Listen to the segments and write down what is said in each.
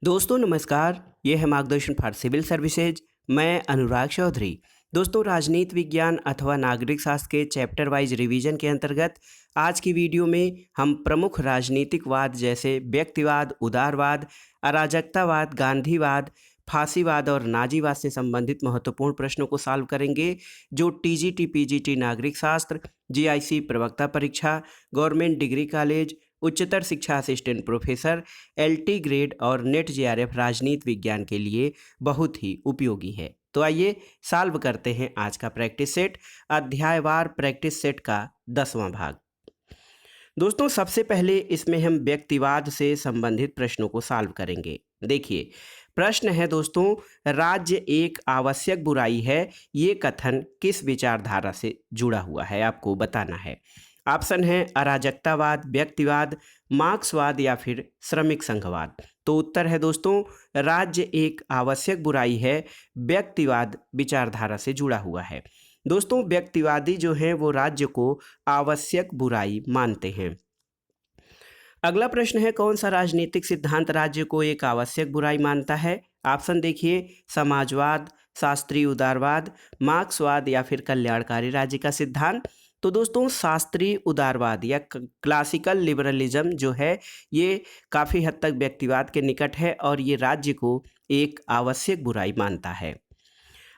दोस्तों नमस्कार, ये है मार्गदर्शन फॉर सिविल सर्विसेज। मैं अनुराग चौधरी। दोस्तों राजनीति विज्ञान अथवा नागरिक शास्त्र के चैप्टर वाइज रिवीजन के अंतर्गत आज की वीडियो में हम प्रमुख राजनीतिकवाद जैसे व्यक्तिवाद, उदारवाद, अराजकतावाद, गांधीवाद, फांसीवाद और नाजीवाद से संबंधित महत्वपूर्ण प्रश्नों को सॉल्व करेंगे, जो टीजीटी पीजीटी नागरिक शास्त्र, जीआईसी प्रवक्ता परीक्षा, गवर्नमेंट डिग्री कॉलेज, उच्चतर शिक्षा असिस्टेंट प्रोफेसर, एलटी ग्रेड और नेट जेआरएफ राजनीति विज्ञान के लिए बहुत ही उपयोगी है। तो आइए सॉल्व करते हैं आज का प्रैक्टिस सेट, अध्यायवार प्रैक्टिस सेट का 10वां भाग। दोस्तों सबसे पहले इसमें हम व्यक्तिवाद से संबंधित प्रश्नों को सॉल्व करेंगे। देखिए प्रश्न है दोस्तों, राज्य एक आवश्यक बुराई है, ये कथन किस विचारधारा से जुड़ा हुआ है आपको बताना है। ऑप्शन है अराजकतावाद, व्यक्तिवाद, मार्क्सवाद या फिर श्रमिक संघवाद। तो उत्तर है दोस्तों राज्य एक आवश्यक बुराई है, व्यक्तिवाद विचारधारा से जुड़ा हुआ है। दोस्तों व्यक्तिवादी जो हैं वो राज्य को आवश्यक बुराई मानते हैं। अगला प्रश्न है, कौन सा राजनीतिक सिद्धांत राज्य को एक आवश्यक बुराई मानता है। ऑप्शन देखिए, समाजवाद, शास्त्रीय उदारवाद, मार्क्सवाद या फिर कल्याणकारी राज्य का सिद्धांत। तो दोस्तों शास्त्रीय उदारवाद या क्लासिकल लिबरलिज्म जो है ये काफ़ी हद तक व्यक्तिवाद के निकट है और ये राज्य को एक आवश्यक बुराई मानता है।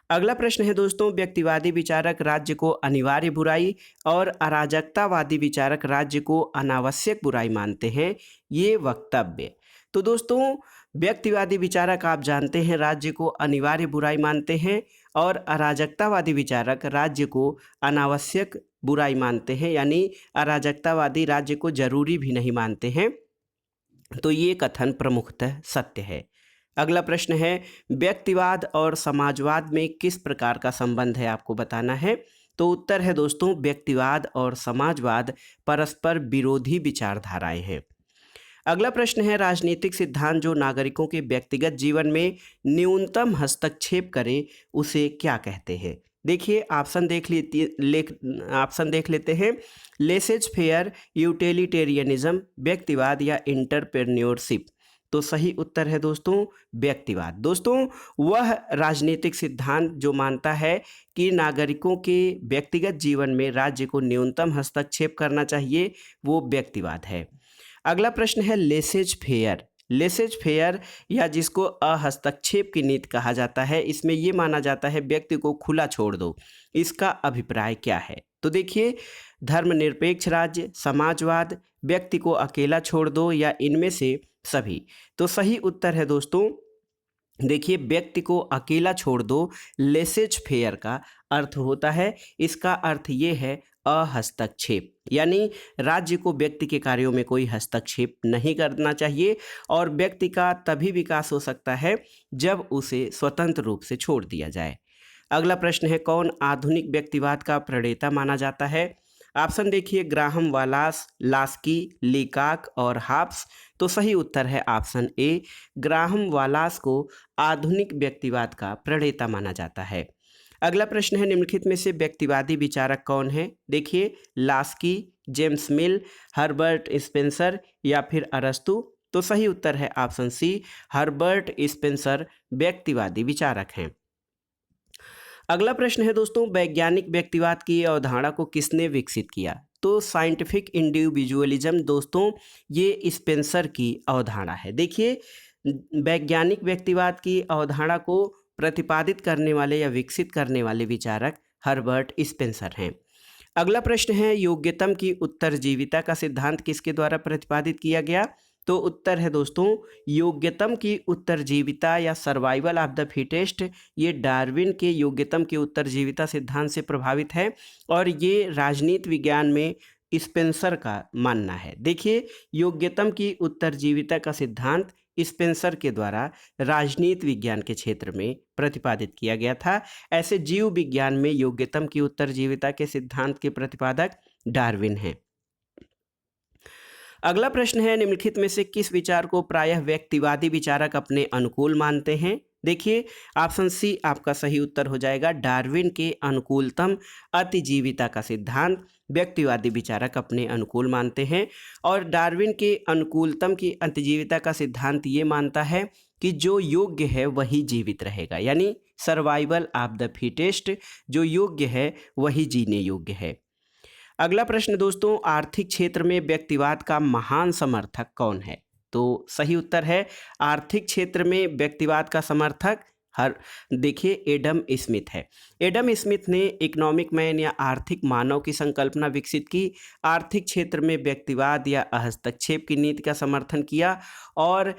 अगला प्रश्न है दोस्तों, व्यक्तिवादी विचारक राज्य को अनिवार्य बुराई और अराजकतावादी विचारक राज्य को अनावश्यक बुराई मानते हैं, ये वक्तव्य। तो दोस्तों व्यक्तिवादी विचारक आप जानते हैं राज्य को अनिवार्य बुराई मानते हैं और अराजकतावादी विचारक राज्य को अनावश्यक बुराई मानते हैं, यानी अराजकतावादी राज्य को जरूरी भी नहीं मानते हैं। तो ये कथन प्रमुखतः सत्य है। अगला प्रश्न है, व्यक्तिवाद और समाजवाद में किस प्रकार का संबंध है आपको बताना है। तो उत्तर है दोस्तों व्यक्तिवाद और समाजवाद परस्पर विरोधी विचारधाराएं हैं। अगला प्रश्न है, राजनीतिक सिद्धांत जो नागरिकों के व्यक्तिगत जीवन में न्यूनतम हस्तक्षेप करे उसे क्या कहते हैं। देखिए ऑप्शन देख लेते हैं, लेसेज फेयर, यूटिलिटेरियनिज्म, व्यक्तिवाद या इंटरप्रेन्योरशिप। तो सही उत्तर है दोस्तों व्यक्तिवाद। दोस्तों वह राजनीतिक सिद्धांत जो मानता है कि नागरिकों के व्यक्तिगत जीवन में राज्य को न्यूनतम हस्तक्षेप करना चाहिए, वो व्यक्तिवाद है। अगला प्रश्न है, लेसेज फेयर। लेसेज फेयर या जिसको अहस्तक्षेप की नीति कहा जाता है, इसमें ये माना जाता है व्यक्ति को खुला छोड़ दो, इसका अभिप्राय क्या है। तो देखिए धर्मनिरपेक्ष राज्य, समाजवाद, व्यक्ति को अकेला छोड़ दो या इनमें से सभी। तो सही उत्तर है दोस्तों देखिए व्यक्ति को अकेला छोड़ दो, लेसेज फेयर का अर्थ होता है, इसका अर्थ ये है अहस्तक्षेप, यानी राज्य को व्यक्ति के कार्यों में कोई हस्तक्षेप नहीं करना चाहिए और व्यक्ति का तभी विकास हो सकता है जब उसे स्वतंत्र रूप से छोड़ दिया जाए। अगला प्रश्न है, कौन आधुनिक व्यक्तिवाद का प्रणेता माना जाता है। ऑप्शन देखिए, ग्राहम वालास, लास्की, लीकाक और हाब्स। तो सही उत्तर है ऑप्शन ए, ग्राहम वालास को आधुनिक व्यक्तिवाद का प्रणेता माना जाता है। अगला प्रश्न है, निम्नलिखित में से व्यक्तिवादी विचारक कौन है। देखिए लास्की, जेम्स मिल, हर्बर्ट स्पेंसर या फिर अरस्तु। तो सही उत्तर है ऑप्शन सी, हर्बर्ट स्पेंसर व्यक्तिवादी विचारक हैं। अगला प्रश्न है दोस्तों, वैज्ञानिक व्यक्तिवाद की अवधारणा को किसने विकसित किया। तो साइंटिफिक इंडिविजुअलिज्म दोस्तों ये स्पेंसर की अवधारणा है। देखिए वैज्ञानिक व्यक्तिवाद की अवधारणा को प्रतिपादित करने वाले या विकसित करने वाले विचारक हर्बर्ट स्पेंसर हैं। अगला प्रश्न है, योग्यतम की उत्तरजीविता का सिद्धांत किसके द्वारा प्रतिपादित किया गया। तो उत्तर है दोस्तों योग्यतम की उत्तरजीविता या सर्वाइवल ऑफ द फिटेस्ट, ये डार्विन के योग्यतम की उत्तरजीविता सिद्धांत से प्रभावित है और ये राजनीति विज्ञान में स्पेंसर का मानना है। देखिए योग्यतम की उत्तरजीविता का सिद्धांत स्पेंसर के द्वारा राजनीति विज्ञान के क्षेत्र में प्रतिपादित किया गया था। ऐसे जीव विज्ञान में योग्यतम की उत्तरजीविता के सिद्धांत के प्रतिपादक डार्विन हैं। अगला प्रश्न है, निम्नलिखित में से किस विचार को प्रायः व्यक्तिवादी विचारक अपने अनुकूल मानते हैं। देखिए ऑप्शन सी आपका सही उत्तर हो जाएगा, डार्विन के अनुकूलतम अतिजीविता का सिद्धांत व्यक्तिवादी विचारक अपने अनुकूल मानते हैं और डार्विन के अनुकूलतम की अतिजीविता का सिद्धांत ये मानता है कि जो योग्य है वही जीवित रहेगा, यानी सर्वाइवल ऑफ द फिटेस्ट, जो योग्य है वही जीने योग्य है। अगला प्रश्न दोस्तों, आर्थिक क्षेत्र में व्यक्तिवाद का महान समर्थक कौन है? तो सही उत्तर है आर्थिक क्षेत्र में व्यक्तिवाद का समर्थक हर देखिए एडम स्मिथ है। एडम स्मिथ ने इकोनॉमिक मैन या आर्थिक मानव की संकल्पना विकसित की, आर्थिक क्षेत्र में व्यक्तिवाद या हस्तक्षेप की नीति का समर्थन किया और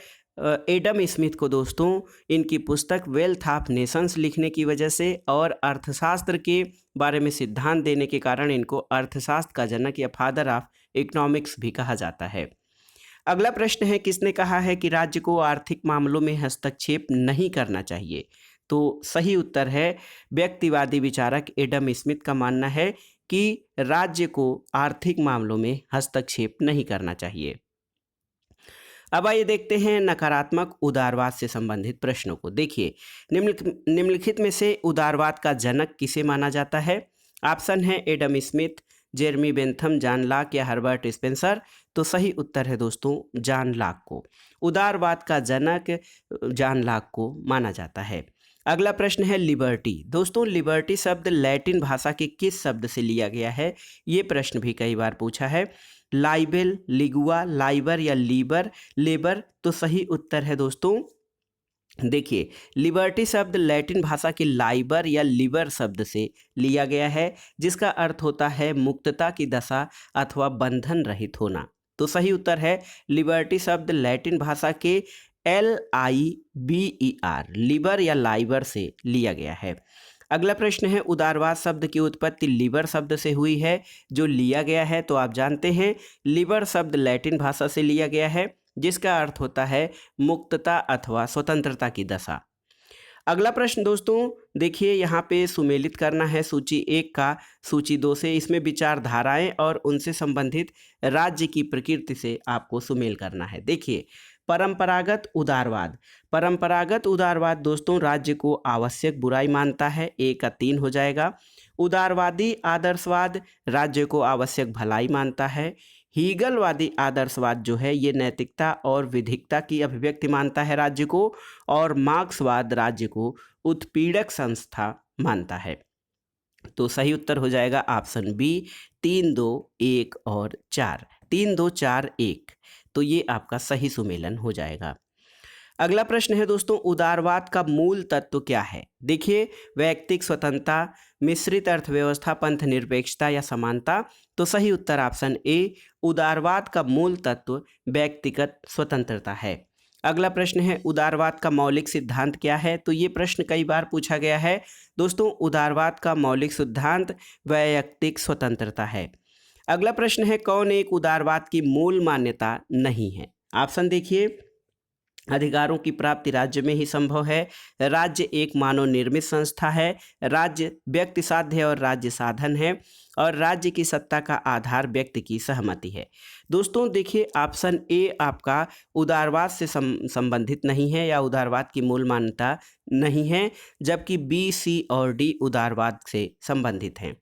एडम स्मिथ को दोस्तों इनकी पुस्तक वेल्थ ऑफ नेशंस लिखने की वजह से और अर्थशास्त्र के बारे में सिद्धांत देने के कारण इनको अर्थशास्त्र का जनक या फादर ऑफ इकोनॉमिक्स भी कहा जाता है। अगला प्रश्न है, किसने कहा है कि राज्य को आर्थिक मामलों में हस्तक्षेप नहीं करना चाहिए? तो सही उत्तर है व्यक्तिवादी विचारक एडम स्मिथ का मानना है कि राज्य को आर्थिक मामलों में हस्तक्षेप नहीं करना चाहिए। अब आइए देखते हैं नकारात्मक उदारवाद से संबंधित प्रश्नों को। देखिए निम्नलिखित में से उदारवाद का जनक किसे माना जाता है? ऑप्शन है Adam Smith, Jeremy Bentham, John Locke या हर्बर्ट स्पेंसर। तो सही उत्तर है दोस्तों जॉन लॉक को। उदारवाद का जनक जॉन लॉक को माना जाता है। अगला प्रश्न है लिबर्टी। दोस्तों लिबर्टी शब्द लैटिन भाषा के किस शब्द से लिया गया है? ये प्रश्न भी कई बार पूछा है। लाइबेल, लिगुआ, लाइबर या लीबर, लेबर। तो सही उत्तर है दोस्तों देखिए लिबर्टी शब्द लैटिन भाषा के लाइबर या लिबर शब्द से लिया गया है, जिसका अर्थ होता है मुक्तता की दशा अथवा बंधन रहित होना। तो सही उत्तर है लिबर्टी शब्द लैटिन भाषा के LIBER लिबर या लाइबर से लिया गया है। अगला प्रश्न है उदारवाद शब्द की उत्पत्ति लिबर शब्द से हुई है, जो लिया गया है तो आप जानते हैं लिबर शब्द लैटिन भाषा से लिया गया है, जिसका अर्थ होता है मुक्तता अथवा स्वतंत्रता की दशा। अगला प्रश्न दोस्तों देखिए यहाँ पे सुमेलित करना है सूची 1 का सूची 2 से। इसमें विचारधाराएं और उनसे संबंधित राज्य की प्रकृति से आपको सुमेल करना है। देखिए परंपरागत उदारवाद। परंपरागत उदारवाद दोस्तों राज्य को आवश्यक बुराई मानता है, 1 का 3 हो जाएगा। उदारवादी आदर्शवाद राज्य को आवश्यक भलाई मानता है। हीगलवादी आदर्शवाद जो है ये नैतिकता और विधिकता की अभिव्यक्ति मानता है राज्य को, और मार्क्सवाद राज्य को उत्पीड़क संस्था मानता है। तो सही उत्तर हो जाएगा ऑप्शन बी 3, 2, 1 और 4। 3, 2, 4, 1। तो ये आपका सही सुमेलन हो जाएगा। अगला प्रश्न है दोस्तों उदारवाद का मूल तत्व क्या है? देखिए वैयक्तिक स्वतंत्रता, मिश्रित अर्थव्यवस्था, पंथ निरपेक्षता या समानता। तो सही उत्तर ऑप्शन ए उदारवाद का मूल तत्व व्यक्तिगत स्वतंत्रता है। अगला प्रश्न है उदारवाद का मौलिक सिद्धांत क्या है? तो ये प्रश्न कई बार पूछा गया है दोस्तों। उदारवाद का मौलिक सिद्धांत वैयक्तिक स्वतंत्रता है। अगला प्रश्न है कौन एक उदारवाद की मूल मान्यता नहीं है? ऑप्शन देखिए अधिकारों की प्राप्ति राज्य में ही संभव है, राज्य एक मानव निर्मित संस्था है, राज्य व्यक्ति साध्य और राज्य साधन है, और राज्य की सत्ता का आधार व्यक्ति की सहमति है। दोस्तों देखिए ऑप्शन ए आपका उदारवाद से संबंधित नहीं है या उदारवाद की मूल मान्यता नहीं है, जबकि बी, सी और डी उदारवाद से संबंधित हैं।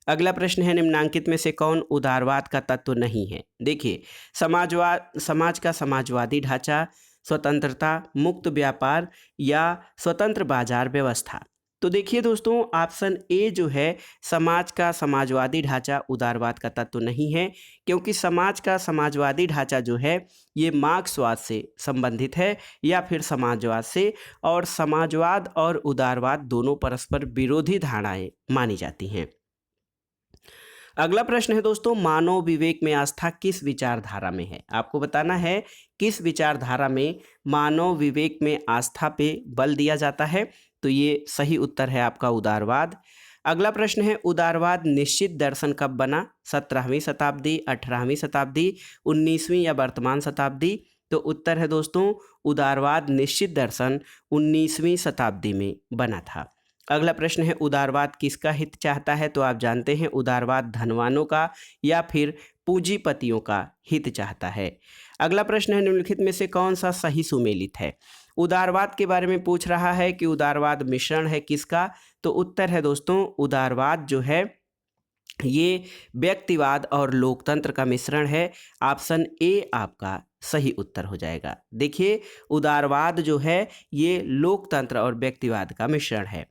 अगला प्रश्न है निम्नांकित में से कौन उदारवाद का तत्व नहीं है? देखिए समाज का समाजवादी ढांचा, स्वतंत्रता, मुक्त व्यापार या स्वतंत्र बाजार व्यवस्था। तो देखिए दोस्तों ऑप्शन ए जो है समाज का समाजवादी ढांचा उदारवाद का तत्व नहीं है, क्योंकि समाज का समाजवादी ढांचा जो है ये मार्क्सवाद से संबंधित है या फिर समाजवाद से, और समाजवाद और उदारवाद दोनों परस्पर विरोधी धारणाएं मानी जाती हैं। अगला प्रश्न है दोस्तों मानव विवेक में आस्था किस विचारधारा में है? आपको बताना है किस विचारधारा में मानव विवेक में आस्था पे बल दिया जाता है। तो ये सही उत्तर है आपका उदारवाद। अगला प्रश्न है उदारवाद निश्चित दर्शन कब बना? 17वीं शताब्दी, 18वीं शताब्दी, 19वीं या वर्तमान शताब्दी? तो उत्तर है दोस्तों उदारवाद निश्चित दर्शन 19वीं शताब्दी में बना था। अगला प्रश्न है उदारवाद किसका हित चाहता है? तो आप जानते हैं उदारवाद धनवानों का या फिर पूंजीपतियों का हित चाहता है। अगला प्रश्न है निम्नलिखित में से कौन सा सही सुमेलित है? उदारवाद के बारे में पूछ रहा है कि उदारवाद मिश्रण है किसका? तो उत्तर है दोस्तों उदारवाद जो है ये व्यक्तिवाद और लोकतंत्र का मिश्रण है। ऑप्शन ए आपका सही उत्तर हो जाएगा। देखिए, उदारवाद जो है ये लोकतंत्र और व्यक्तिवाद का मिश्रण है।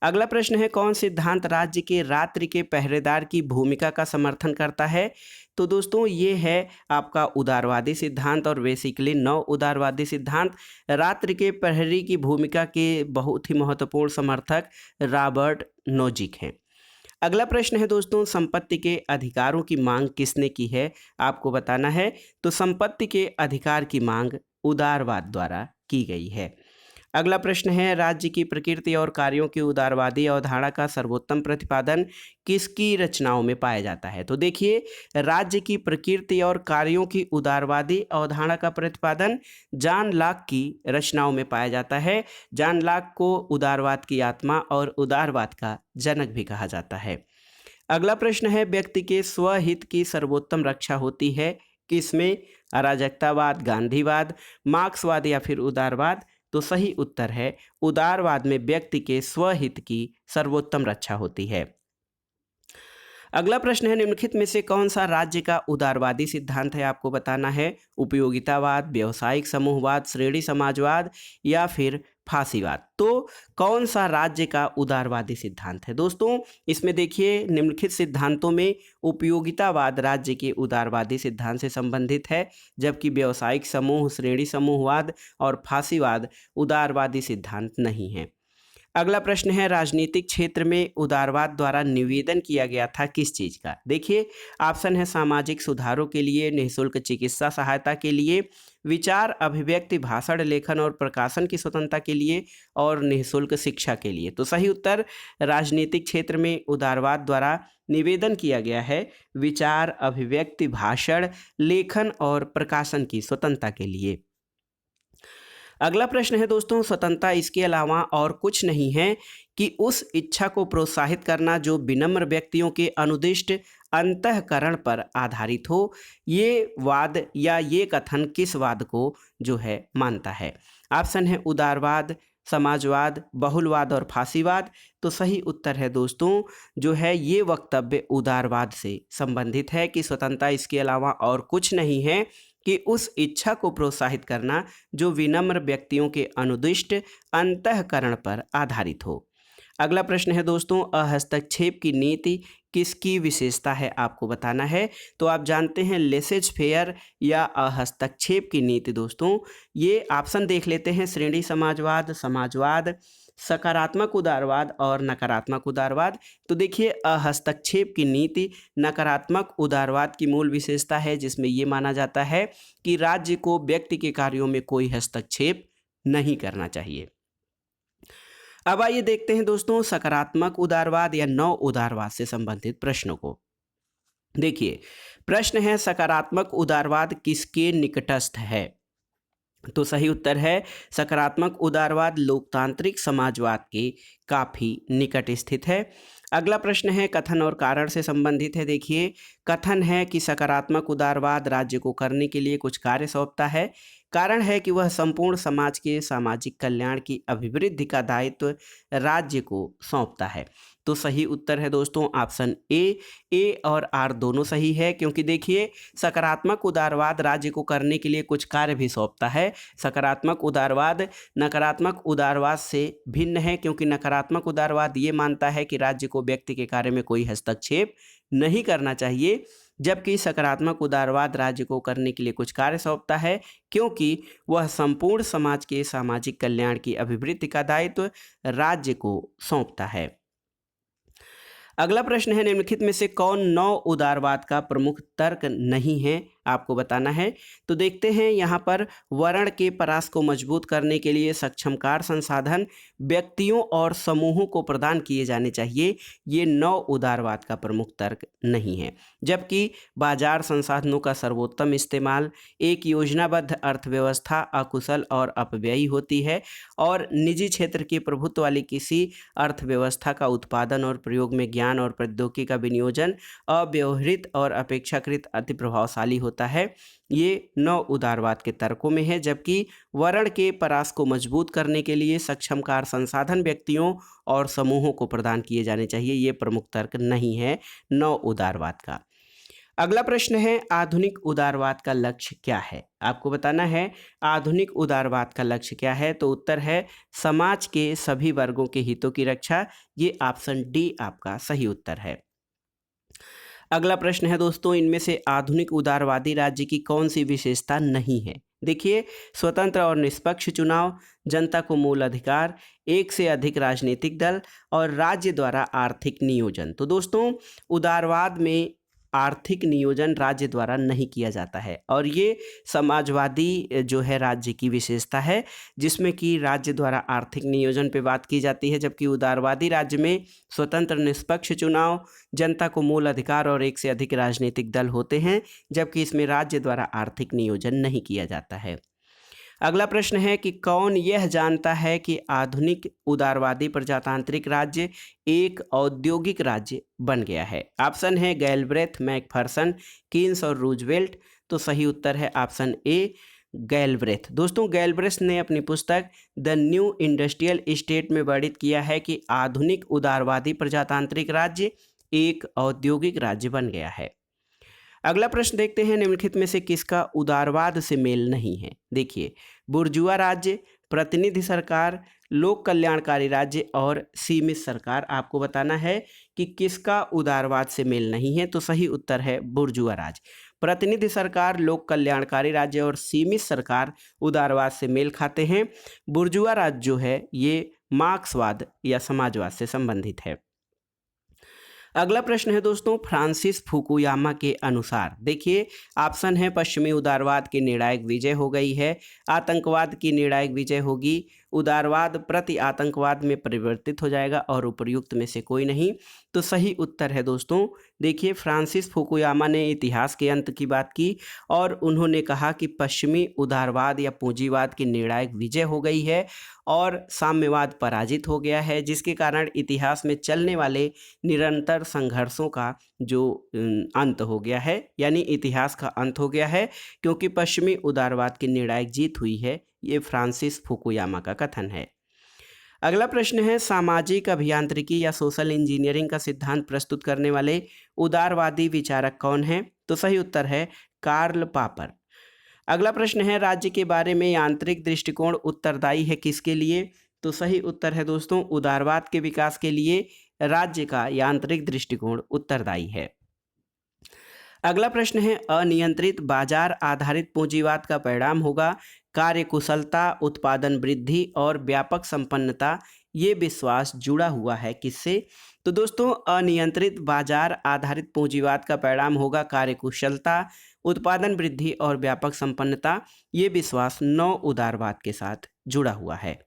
अगला प्रश्न है, कौन सिद्धांत राज्य के रात्रि के पहरेदार की भूमिका का समर्थन करता है? तो दोस्तों ये है आपका उदारवादी सिद्धांत, और बेसिकली 9 उदारवादी सिद्धांत। रात्रि के प्रहरी की भूमिका के बहुत ही महत्वपूर्ण समर्थक रॉबर्ट नोजिक हैं। अगला प्रश्न है दोस्तों, संपत्ति के अधिकारों की मांग किसने की है? आपको बताना है। तो संपत्ति के अधिकार की मांग उदारवाद द्वारा की गई है। अगला प्रश्न है, राज्य की प्रकृति और कार्यों की उदारवादी अवधारणा का सर्वोत्तम प्रतिपादन किसकी रचनाओं में पाया जाता है? तो देखिए, राज्य की प्रकृति और कार्यों की उदारवादी अवधारणा का प्रतिपादन जॉन लॉक की रचनाओं में पाया जाता है। जॉन लॉक को उदारवाद की आत्मा और उदारवाद का जनक भी कहा जाता है। अगला प्रश्न है, व्यक्ति के स्वहित की सर्वोत्तम रक्षा होती है किसमें? अराजकतावाद, गांधीवाद, मार्क्सवाद या फिर उदारवाद? तो सही उत्तर है उदारवाद में व्यक्ति के स्वहित की सर्वोत्तम रक्षा होती है। अगला प्रश्न है, निम्नलिखित में से कौन सा राज्य का उदारवादी सिद्धांत है? आपको बताना है। उपयोगितावाद, व्यावसायिक समूहवाद, श्रेणी समाजवाद या फिर फांसीवाद? तो कौन सा राज्य का उदारवादी सिद्धांत है? दोस्तों इसमें देखिए, निम्नलिखित सिद्धांतों में उपयोगितावाद राज्य के उदारवादी सिद्धांत से संबंधित है, जबकि व्यावसायिक समूह, श्रेणी समूहवाद और फांसीवाद उदारवादी सिद्धांत नहीं है। अगला प्रश्न है, राजनीतिक क्षेत्र में उदारवाद द्वारा निवेदन किया गया था किस चीज़ का? देखिए, ऑप्शन है सामाजिक सुधारों के लिए, निःशुल्क चिकित्सा सहायता के लिए, विचार अभिव्यक्ति, भाषण, लेखन और प्रकाशन की स्वतंत्रता के लिए, और निःशुल्क शिक्षा के लिए। तो सही उत्तर राजनीतिक क्षेत्र में उदारवाद द्वारा निवेदन किया गया है विचार अभिव्यक्ति, भाषण, लेखन और प्रकाशन की स्वतंत्रता के लिए। अगला प्रश्न है दोस्तों, स्वतंत्रता इसके अलावा और कुछ नहीं है कि उस इच्छा को प्रोत्साहित करना जो विनम्र व्यक्तियों के अनुदिष्ट अंतःकरण पर आधारित हो। ये वाद या ये कथन किस वाद को जो है मानता है? ऑप्शन है उदारवाद, समाजवाद, बहुलवाद और फांसीवाद। तो सही उत्तर है दोस्तों जो है ये वक्तव्य उदारवाद से संबंधित है कि स्वतंत्रता इसके अलावा और कुछ नहीं है कि उस इच्छा को प्रोत्साहित करना जो विनम्र व्यक्तियों के अनुदिष्ट अंतःकरण पर आधारित हो। अगला प्रश्न है दोस्तों, हस्तक्षेप की नीति किसकी विशेषता है? आपको बताना है। तो आप जानते हैं लेसेज फेयर या हस्तक्षेप की नीति दोस्तों, ये ऑप्शन देख लेते हैं। श्रेणी समाजवाद, समाजवाद, सकारात्मक उदारवाद और नकारात्मक उदारवाद। तो देखिए, हस्तक्षेप की नीति नकारात्मक उदारवाद की मूल विशेषता है, जिसमें ये माना जाता है कि राज्य को व्यक्ति के कार्यों में कोई हस्तक्षेप नहीं करना चाहिए। अब आइए देखते हैं दोस्तों सकारात्मक उदारवाद या नव उदारवाद से संबंधित प्रश्नों को। देखिए, प्रश्न है सकारात्मक उदारवाद किसके निकटस्थ है? तो सही उत्तर है सकारात्मक उदारवाद लोकतांत्रिक समाजवाद के काफी निकट स्थित है। अगला प्रश्न है कथन और कारण से संबंधित है। देखिए, कथन है कि सकारात्मक उदारवाद राज्य को करने के लिए कुछ कार्य सौंपता है। कारण है कि वह संपूर्ण समाज के सामाजिक कल्याण की अभिवृद्धि का दायित्व राज्य को सौंपता है। तो सही उत्तर है दोस्तों ऑप्शन ए और आर दोनों सही है, क्योंकि देखिए सकारात्मक उदारवाद राज्य को करने के लिए कुछ कार्य भी सौंपता है। सकारात्मक उदारवाद नकारात्मक उदारवाद से भिन्न है, क्योंकि नकारात्मक उदारवाद ये मानता है कि राज्य को व्यक्ति के कार्य में कोई हस्तक्षेप नहीं करना चाहिए, जबकि सकारात्मक उदारवाद राज्य को करने के लिए कुछ कार्य सौंपता है, क्योंकि वह संपूर्ण समाज के सामाजिक कल्याण की अभिवृद्धि का दायित्व राज्य को सौंपता है। अगला प्रश्न है निम्नलिखित में से कौन नव उदारवाद का प्रमुख तर्क नहीं है? आपको बताना है। तो देखते हैं यहाँ पर वर्ण के परास को मजबूत करने के लिए सक्षम कार्य संसाधन व्यक्तियों और समूहों को प्रदान किए जाने चाहिए, ये नव उदारवाद का प्रमुख तर्क नहीं है। जबकि बाजार संसाधनों का सर्वोत्तम इस्तेमाल, एक योजनाबद्ध अर्थव्यवस्था अकुशल और अपव्ययी होती है, और निजी क्षेत्र के प्रभुत्व वाली किसी अर्थव्यवस्था का उत्पादन और प्रयोग में ज्ञान और प्रौद्योगिकी का विनियोजन अव्यवहृत और अपेक्षाकृत अति प्रभावशाली होता होता है ये नव उदारवाद के तर्कों में है, जबकि वर्ण के परास को मजबूत करने के लिए सक्षमकार संसाधन व्यक्तियों और समूहों को प्रदान किए जाने चाहिए, ये प्रमुख तर्क नहीं है नव उदारवाद का। अगला प्रश्न है आधुनिक उदारवाद का लक्ष्य क्या है। आपको बताना है आधुनिक उदारवाद का लक्ष्य क्या है। तो उत्तर है समाज के सभी वर्गों के हितों की रक्षा। ये ऑप्शन डी आपका सही उत्तर है। अगला प्रश्न है दोस्तों, इनमें से आधुनिक उदारवादी राज्य की कौन सी विशेषता नहीं है। देखिए, स्वतंत्र और निष्पक्ष चुनाव, जनता को मूल अधिकार, एक से अधिक राजनीतिक दल और राज्य द्वारा आर्थिक नियोजन। तो दोस्तों उदारवाद में आर्थिक नियोजन राज्य द्वारा नहीं किया जाता है और ये समाजवादी जो है राज्य की विशेषता है, जिसमें कि राज्य द्वारा आर्थिक नियोजन पे बात की जाती है, जबकि उदारवादी राज्य में स्वतंत्र निष्पक्ष चुनाव, जनता को मूल अधिकार और एक से अधिक राजनीतिक दल होते हैं, जबकि इसमें राज्य द्वारा आर्थिक नियोजन नहीं किया जाता है। अगला प्रश्न है कि कौन यह जानता है कि आधुनिक उदारवादी प्रजातांत्रिक राज्य एक औद्योगिक राज्य बन गया है। ऑप्शन है गैलब्रेथ, मैकफर्सन, कीन्स और रूजवेल्ट। तो सही उत्तर है ऑप्शन ए गैलब्रेथ। दोस्तों गैलब्रेथ ने अपनी पुस्तक द न्यू इंडस्ट्रियल स्टेट में वर्णित किया है कि आधुनिक उदारवादी प्रजातांत्रिक राज्य एक औद्योगिक राज्य बन गया है। अगला प्रश्न देखते हैं, निम्नलिखित में से किसका उदारवाद से मेल नहीं है। देखिए, बुर्जुआ राज्य, प्रतिनिधि सरकार, लोक कल्याणकारी राज्य और सीमित सरकार। आपको बताना है कि किसका उदारवाद से मेल नहीं है। तो सही उत्तर है बुर्जुआ राज्य। प्रतिनिधि सरकार, लोक कल्याणकारी राज्य और सीमित सरकार उदारवाद से मेल खाते हैं। बुर्जुआ राज्य जो है ये मार्क्सवाद या समाजवाद से संबंधित है। अगला प्रश्न है दोस्तों, फ्रांसिस फुकुयामा के अनुसार। देखिए, ऑप्शन है पश्चिमी उदारवाद की निर्णायक विजय हो गई है, आतंकवाद की निर्णायक विजय होगी, उदारवाद प्रति आतंकवाद में परिवर्तित हो जाएगा और उपर्युक्त में से कोई नहीं। तो सही उत्तर है दोस्तों, देखिए फ्रांसिस फुकुयामा ने इतिहास के अंत की बात की और उन्होंने कहा कि पश्चिमी उदारवाद या पूंजीवाद की निर्णायक विजय हो गई है और साम्यवाद पराजित हो गया है, जिसके कारण इतिहास में चलने वाले निरंतर संघर्षों का जो अंत हो गया है, यानी इतिहास का अंत हो गया है, क्योंकि पश्चिमी उदारवाद की निर्णायक जीत हुई है। ये फ्रांसिस फुकुयामा का कथन है। अगला प्रश्न है, सामाजिक अभियांत्रिकी या सोशल इंजीनियरिंग का सिद्धांत प्रस्तुत करने वाले उदारवादी विचारक कौन है। तो सही उत्तर है कार्ल पापर। अगला प्रश्न है, राज्य के बारे में यांत्रिक दृष्टिकोण उत्तरदायी है किसके लिए। तो सही उत्तर है दोस्तों, उदारवाद के विकास के लिए राज्य का यांत्रिक दृष्टिकोण उत्तरदायी है। अगला प्रश्न है, अनियंत्रित बाजार आधारित पूंजीवाद का परिणाम होगा कार्यकुशलता, उत्पादन वृद्धि और व्यापक संपन्नता। ये विश्वास जुड़ा हुआ है किससे। तो दोस्तों अनियंत्रित बाजार आधारित पूंजीवाद का परिणाम होगा कार्यकुशलता, उत्पादन वृद्धि और व्यापक संपन्नता। ये विश्वास नव उदारवाद के साथ जुड़ा हुआ है।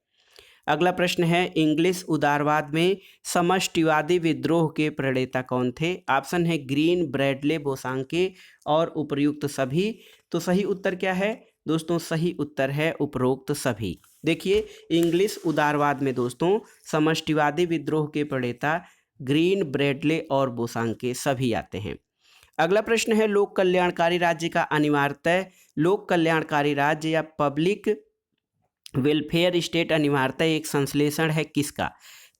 अगला प्रश्न है, इंग्लिश उदारवाद में समष्टिवादी विद्रोह के प्रणेता कौन थे। ऑप्शन है ग्रीन, ब्रैडले, बोसांके और उपयुक्त सभी। तो सही उत्तर क्या है दोस्तों, सही उत्तर है उपरोक्त सभी। देखिए, इंग्लिश उदारवाद में दोस्तों समष्टिवादी विद्रोह के प्रणेता ग्रीन, ब्रैडले और बोसांके सभी आते हैं। अगला प्रश्न है, लोक कल्याणकारी राज्य का अनिवार्यतः लोक कल्याणकारी राज्य या पब्लिक वेलफेयर स्टेट अनिवार्यतः एक संश्लेषण है किसका।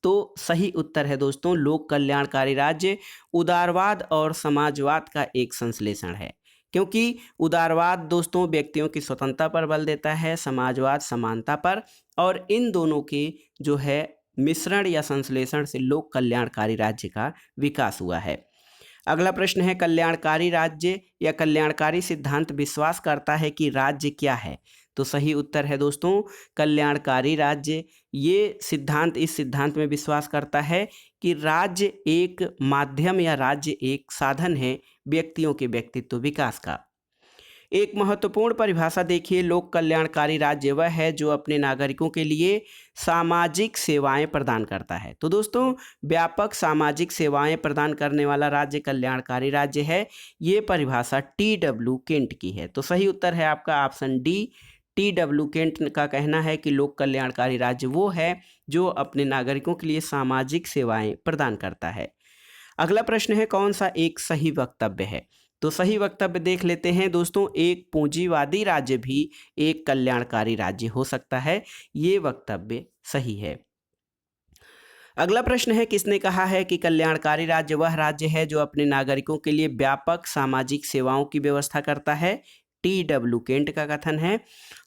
तो सही उत्तर है दोस्तों, लोक कल्याणकारी राज्य उदारवाद और समाजवाद का एक संश्लेषण है, क्योंकि उदारवाद दोस्तों व्यक्तियों की स्वतंत्रता पर बल देता है, समाजवाद समानता पर, और इन दोनों के जो है मिश्रण या संश्लेषण से लोक कल्याणकारी राज्य का विकास हुआ है। अगला प्रश्न है, कल्याणकारी राज्य या कल्याणकारी सिद्धांत विश्वास करता है कि राज्य क्या है। तो सही उत्तर है दोस्तों, कल्याणकारी राज्य ये सिद्धांत इस सिद्धांत में विश्वास करता है कि राज्य एक माध्यम या राज्य एक साधन है व्यक्तियों के व्यक्तित्व विकास का। एक महत्वपूर्ण परिभाषा देखिए, लोक कल्याणकारी राज्य वह है जो अपने नागरिकों के लिए सामाजिक सेवाएं प्रदान करता है। तो दोस्तों व्यापक सामाजिक सेवाएं प्रदान करने वाला राज्य कल्याणकारी राज्य है। ये परिभाषा T.W. केंट की है। तो सही उत्तर है आपका ऑप्शन डी। T.W. केंट का कहना है कि लोक कल्याणकारी राज्य वो है जो अपने नागरिकों के लिए सामाजिक सेवाएं प्रदान करता है। अगला प्रश्न है, कौन सा एक सही वक्तव्य है। तो तो सही वक्तव्य देख लेते हैं दोस्तों, एक पूंजीवादी राज्य भी एक कल्याणकारी राज्य हो सकता है। ये वक्तव्य सही है। अगला प्रश्न है, किसने कहा है कि कल्याणकारी राज्य वह राज्य है जो अपने नागरिकों के लिए व्यापक सामाजिक सेवाओं की व्यवस्था करता है? टी.डब्ल्यू. केंट का कथन है।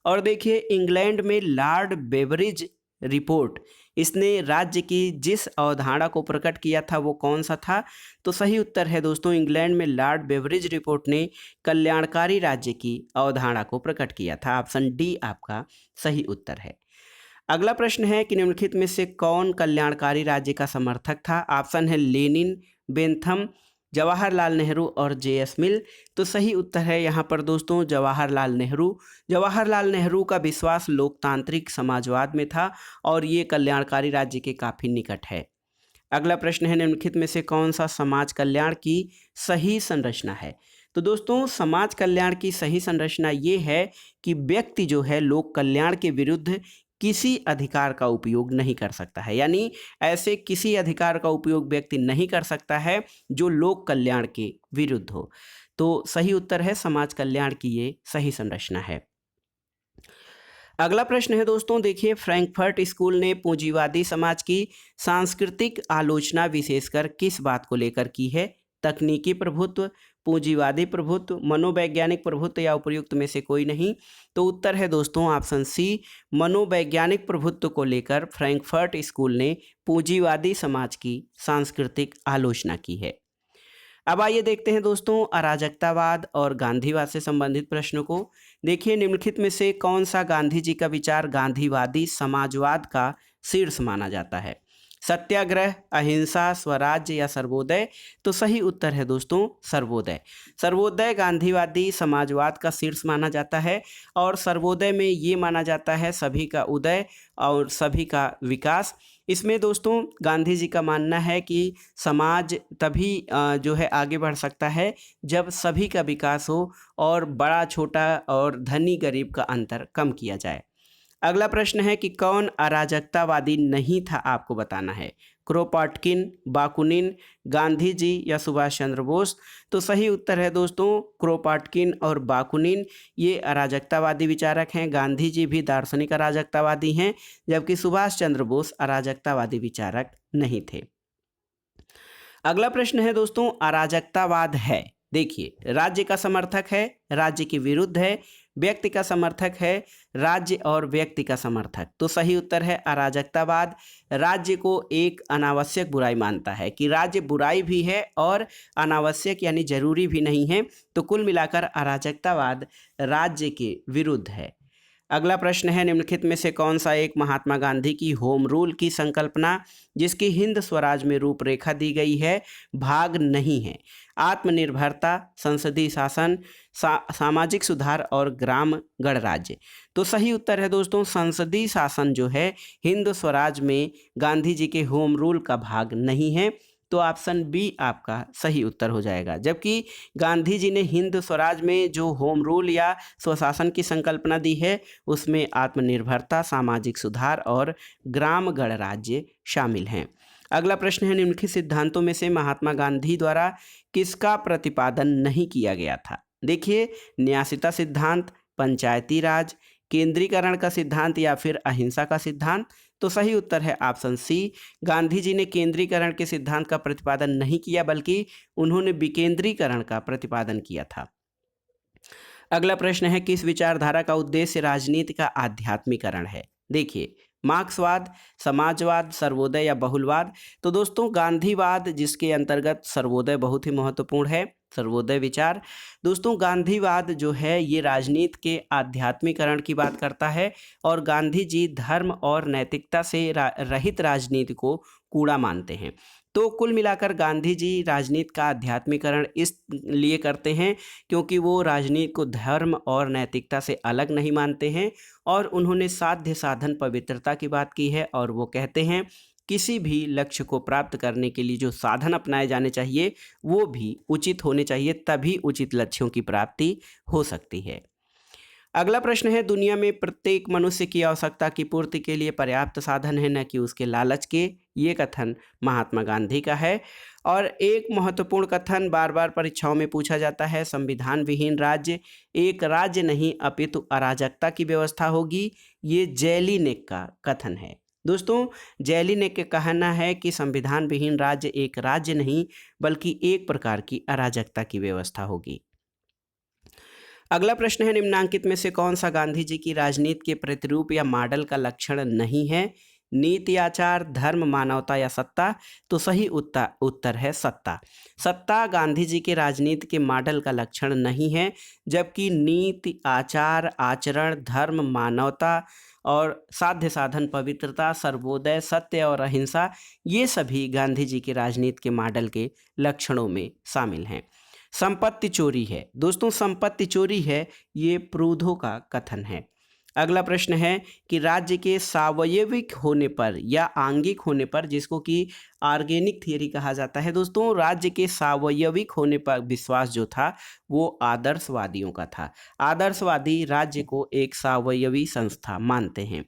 और देखिए, इंग्लैंड में लॉर्ड बेवरिज रिपोर्ट, इसने राज्य की जिस अवधारणा को प्रकट किया था वो कौन सा था? तो सही उत्तर है दोस्तों, इंग्लैंड में लॉर्ड बेवरिज रिपोर्ट ने कल्याणकारी राज्य की अवधारणा को प्रकट किया था। ऑप्शन डी आपका सही उत्तर है। अगला प्रश्न है कि निम्नलिखित में से कौन कल्याणकारी राज्य का समर्थक था? ऑप्शन है लेनिन, बेंथम, जवाहरलाल नेहरू और जे.एस. मिल। तो सही उत्तर है यहाँ पर दोस्तों जवाहरलाल नेहरू। जवाहरलाल नेहरू का विश्वास लोकतांत्रिक समाजवाद में था और ये कल्याणकारी राज्य के काफ़ी निकट है। अगला प्रश्न है, निम्नलिखित में से कौन सा समाज कल्याण की सही संरचना है? तो दोस्तों समाज कल्याण की सही संरचना ये है कि व्यक्ति जो है लोक कल्याण के विरुद्ध किसी अधिकार का उपयोग नहीं कर सकता है, यानी ऐसे किसी अधिकार का उपयोग व्यक्ति नहीं कर सकता है जो लोक कल्याण के विरुद्ध हो। तो सही उत्तर है समाज कल्याण की ये सही संरचना है। अगला प्रश्न है दोस्तों, देखिए, फ्रैंकफर्ट स्कूल ने पूंजीवादी समाज की सांस्कृतिक आलोचना विशेषकर किस बात को लेकर की है? तकनीकी प्रभुत्व, पूंजीवादी प्रभुत्व, मनोवैज्ञानिक प्रभुत्व या उपयुक्त में से कोई नहीं? तो उत्तर है दोस्तों ऑप्शन सी, मनोवैज्ञानिक प्रभुत्व को लेकर फ्रैंकफर्ट स्कूल ने पूंजीवादी समाज की सांस्कृतिक आलोचना की है। अब आइए देखते हैं दोस्तों अराजकतावाद और गांधीवाद से संबंधित प्रश्नों को। देखिए, निम्नलिखित में से कौन सा गांधी जी का विचार गांधीवादी समाजवाद का शीर्ष माना जाता है? सत्याग्रह, अहिंसा, स्वराज्य या सर्वोदय? तो सही उत्तर है दोस्तों सर्वोदय। सर्वोदय गांधीवादी समाजवाद का शीर्ष माना जाता है और सर्वोदय में ये माना जाता है सभी का उदय और सभी का विकास। इसमें दोस्तों गांधी जी का मानना है कि समाज तभी जो है आगे बढ़ सकता है जब सभी का विकास हो और बड़ा छोटा और धनी गरीब का अंतर कम किया जाए। अगला प्रश्न है कि कौन अराजकतावादी नहीं था, आपको बताना है। क्रोपाटकिन, बाकुनिन, गांधी जी या सुभाष चंद्र बोस? तो सही उत्तर है दोस्तों क्रोपाटकिन और बाकुनिन, ये अराजकतावादी विचारक हैं। गांधी जी भी दार्शनिक अराजकतावादी हैं, जबकि सुभाष चंद्र बोस अराजकतावादी विचारक नहीं थे। अगला प्रश्न है दोस्तों, अराजकतावाद है, देखिए, राज्य का समर्थक है, राज्य के विरुद्ध है, व्यक्ति का समर्थक है, राज्य और व्यक्ति का समर्थक? तो सही उत्तर है अराजकतावाद राज्य को एक अनावश्यक बुराई मानता है कि राज्य बुराई भी है और अनावश्यक यानी जरूरी भी नहीं है। तो कुल मिलाकर अराजकतावाद राज्य के विरुद्ध है। अगला प्रश्न है, निम्नलिखित में से कौन सा एक महात्मा गांधी की होम रूल की संकल्पना जिसकी हिंद स्वराज में रूपरेखा दी गई है भाग नहीं है? आत्मनिर्भरता, संसदीय शासन, सामाजिक सुधार और ग्राम गणराज्य? तो सही उत्तर है दोस्तों संसदीय शासन जो है हिंद स्वराज में गांधी जी के होम रूल का भाग नहीं है। तो ऑप्शन बी आपका सही उत्तर हो जाएगा। जबकि गांधी जी ने हिंद स्वराज में जो होम रूल या स्वशासन की संकल्पना दी है उसमें आत्मनिर्भरता, सामाजिक सुधार और ग्राम गणराज्य शामिल हैं। अगला प्रश्न है, निम्नलिखित सिद्धांतों में से महात्मा गांधी द्वारा किसका प्रतिपादन नहीं किया गया था? देखिए, न्यासिता सिद्धांत, पंचायती राज, केंद्रीकरण का सिद्धांत या फिर अहिंसा का सिद्धांत? तो सही उत्तर है ऑप्शन सी, गांधी जी ने केंद्रीकरण के सिद्धांत का प्रतिपादन नहीं किया बल्कि उन्होंने विकेंद्रीकरण का प्रतिपादन किया था। अगला प्रश्न है, किस विचारधारा का उद्देश्य राजनीति का आध्यात्मिकरण है? देखिए, मार्क्सवाद, समाजवाद, सर्वोदय या बहुलवाद? तो दोस्तों गांधीवाद जिसके अंतर्गत सर्वोदय बहुत ही महत्वपूर्ण है, सर्वोदय विचार। दोस्तों गांधीवाद जो है ये राजनीति के आध्यात्मिकरण की बात करता है और गांधी जी धर्म और नैतिकता से रहित राजनीति को कूड़ा मानते हैं। तो कुल मिलाकर गांधी जी राजनीति का आध्यात्मिकरण इस लिए करते हैं क्योंकि वो राजनीति को धर्म और नैतिकता से अलग नहीं मानते हैं और उन्होंने साध्य साधन पवित्रता की बात की है और वो कहते हैं किसी भी लक्ष्य को प्राप्त करने के लिए जो साधन अपनाए जाने चाहिए वो भी उचित होने चाहिए, तभी उचित लक्ष्यों की प्राप्ति हो सकती है। अगला प्रश्न है, दुनिया में प्रत्येक मनुष्य की आवश्यकता की पूर्ति के लिए पर्याप्त साधन है न कि उसके लालच के, ये कथन महात्मा गांधी का है। और एक महत्वपूर्ण कथन बार बार परीक्षाओं में पूछा जाता है, संविधान विहीन राज्य एक राज्य नहीं अपितु अराजकता की व्यवस्था होगी। ये जेलिनेक का कथन है। दोस्तों, जेलिनेक का कहना है कि संविधान विहीन राज्य एक राज्य नहीं बल्कि एक प्रकार की अराजकता की व्यवस्था होगी। अगला प्रश्न है, निम्नांकित में से कौन सा गांधी जी की राजनीति के प्रतिरूप या मॉडल का लक्षण नहीं है? नीति, आचार, धर्म, मानवता या सत्ता? तो सही उत्तर है सत्ता। सत्ता गांधी जी के राजनीति के मॉडल का लक्षण नहीं है, जबकि नीति, आचार, आचरण, धर्म, मानवता और साध्य साधन, पवित्रता, सर्वोदय, सत्य और अहिंसा ये सभी गांधी जी के राजनीति के मॉडल के लक्षणों में शामिल हैं। संपत्ति चोरी है, दोस्तों संपत्ति चोरी है, ये प्रूधो का कथन है। अगला प्रश्न है कि राज्य के सावयविक होने पर या आंगिक होने पर, जिसको कि ऑर्गेनिक थियरी कहा जाता है, दोस्तों राज्य के सावयविक होने पर विश्वास जो था वो आदर्शवादियों का था। आदर्शवादी राज्य को एक सावयवी संस्था मानते हैं।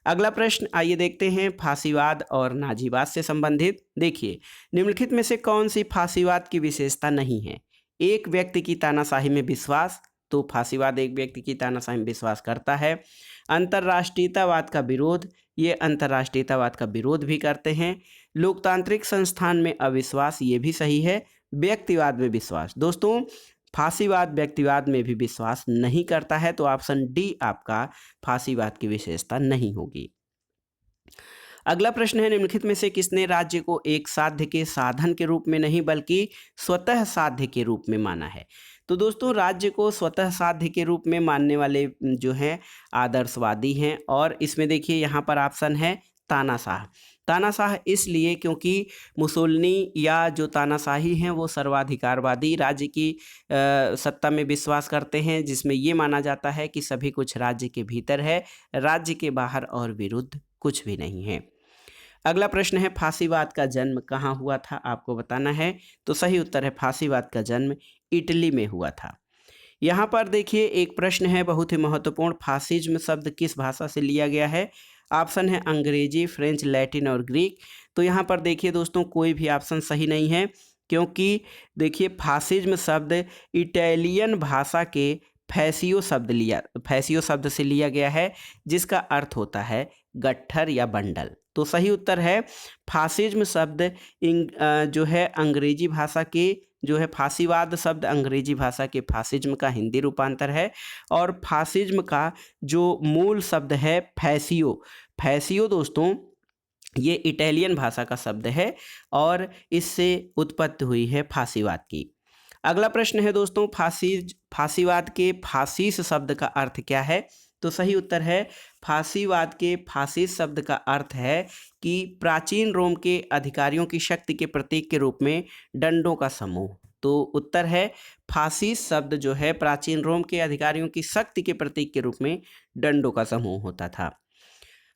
अगला प्रश्न आइए देखते हैं, फांसीवाद और नाजीवाद से संबंधित। देखिए, निम्नलिखित में से कौन सी फांसीवाद की विशेषता नहीं है? एक व्यक्ति की तानाशाही में विश्वास, तो फांसीवाद एक व्यक्ति की तानाशाही में विश्वास करता है। अंतर्राष्ट्रीयतावाद का विरोध, ये अंतर्राष्ट्रीयतावाद का विरोध भी करते हैं। लोकतांत्रिक संस्थान में अविश्वास, ये भी सही है। व्यक्तिवाद में विश्वास, दोस्तों फांसीवाद व्यक्तिवाद में भी विश्वास नहीं करता है, तो ऑप्शन डी आपका फांसीवाद की विशेषता नहीं होगी। अगला प्रश्न है, निम्नलिखित में से किसने राज्य को एक साध्य के साधन के रूप में नहीं बल्कि स्वतः साध्य के रूप में माना है? तो दोस्तों राज्य को स्वतः साध्य के रूप में मानने वाले जो हैं आदर्शवादी हैं। और इसमें देखिए यहाँ पर ऑप्शन है तानाशाह। तानाशाह इसलिए क्योंकि मुसोलिनी या जो तानाशाही हैं वो सर्वाधिकारवादी राज्य की सत्ता में विश्वास करते हैं, जिसमें ये माना जाता है कि सभी कुछ राज्य के भीतर है, राज्य के बाहर और विरुद्ध कुछ भी नहीं है। अगला प्रश्न है, फांसीवाद का जन्म कहाँ हुआ था? आपको बताना है। तो सही उत्तर है फांसीवाद का जन्म इटली में हुआ था। यहाँ पर देखिए एक प्रश्न है बहुत ही महत्वपूर्ण, फासिज्म शब्द किस भाषा से लिया गया है? ऑप्शन है अंग्रेजी, फ्रेंच, लैटिन और ग्रीक। तो यहाँ पर देखिए दोस्तों कोई भी ऑप्शन सही नहीं है, क्योंकि देखिए फासिज्म शब्द इटालियन भाषा के फैसियो शब्द से लिया गया है, जिसका अर्थ होता है गट्ठर या बंडल। तो सही उत्तर है फासिज्म शब्द जो है अंग्रेजी भाषा के जो है फांसीवाद शब्द अंग्रेजी भाषा के फासिज्म का हिंदी रूपांतर है। और फासिज्म का जो मूल शब्द है फैसियो दोस्तों ये इटालियन भाषा का शब्द है और इससे उत्पत्ति हुई है फांसीवाद की। अगला प्रश्न है दोस्तों, फांसीवाद के फासिस शब्द का अर्थ क्या है? तो सही उत्तर है फांसीवाद के फासिस शब्द का अर्थ है कि प्राचीन रोम के अधिकारियों की शक्ति के प्रतीक के रूप में डंडों का समूह। तो उत्तर है फासिस शब्द जो है प्राचीन रोम के अधिकारियों की शक्ति के प्रतीक के रूप में डंडों का समूह होता था।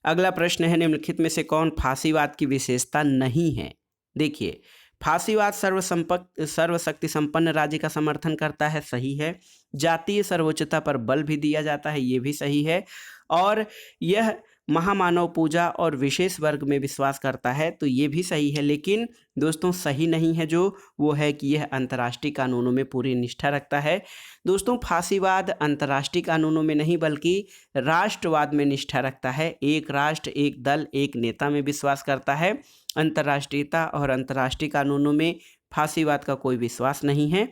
अगला प्रश्न है, निम्नलिखित में से कौन फांसीवाद की विशेषता नहीं है? देखिए, फांसीवाद सर्वशक्ति संपन्न राज्य का समर्थन करता है, सही है। जातीय सर्वोच्चता पर बल भी दिया जाता है, ये भी सही है। और यह महामानव पूजा और विशेष वर्ग में विश्वास करता है, तो ये भी सही है। लेकिन दोस्तों सही नहीं है जो वो है कि यह अंतर्राष्ट्रीय कानूनों में पूरी निष्ठा रखता है। दोस्तों फांसीवाद अंतर्राष्ट्रीय कानूनों में नहीं बल्कि राष्ट्रवाद में निष्ठा रखता है। एक राष्ट्र, एक दल, एक नेता में विश्वास करता है। अंतर्राष्ट्रीयता और अंतर्राष्ट्रीय कानूनों में फांसीवाद का कोई विश्वास नहीं है।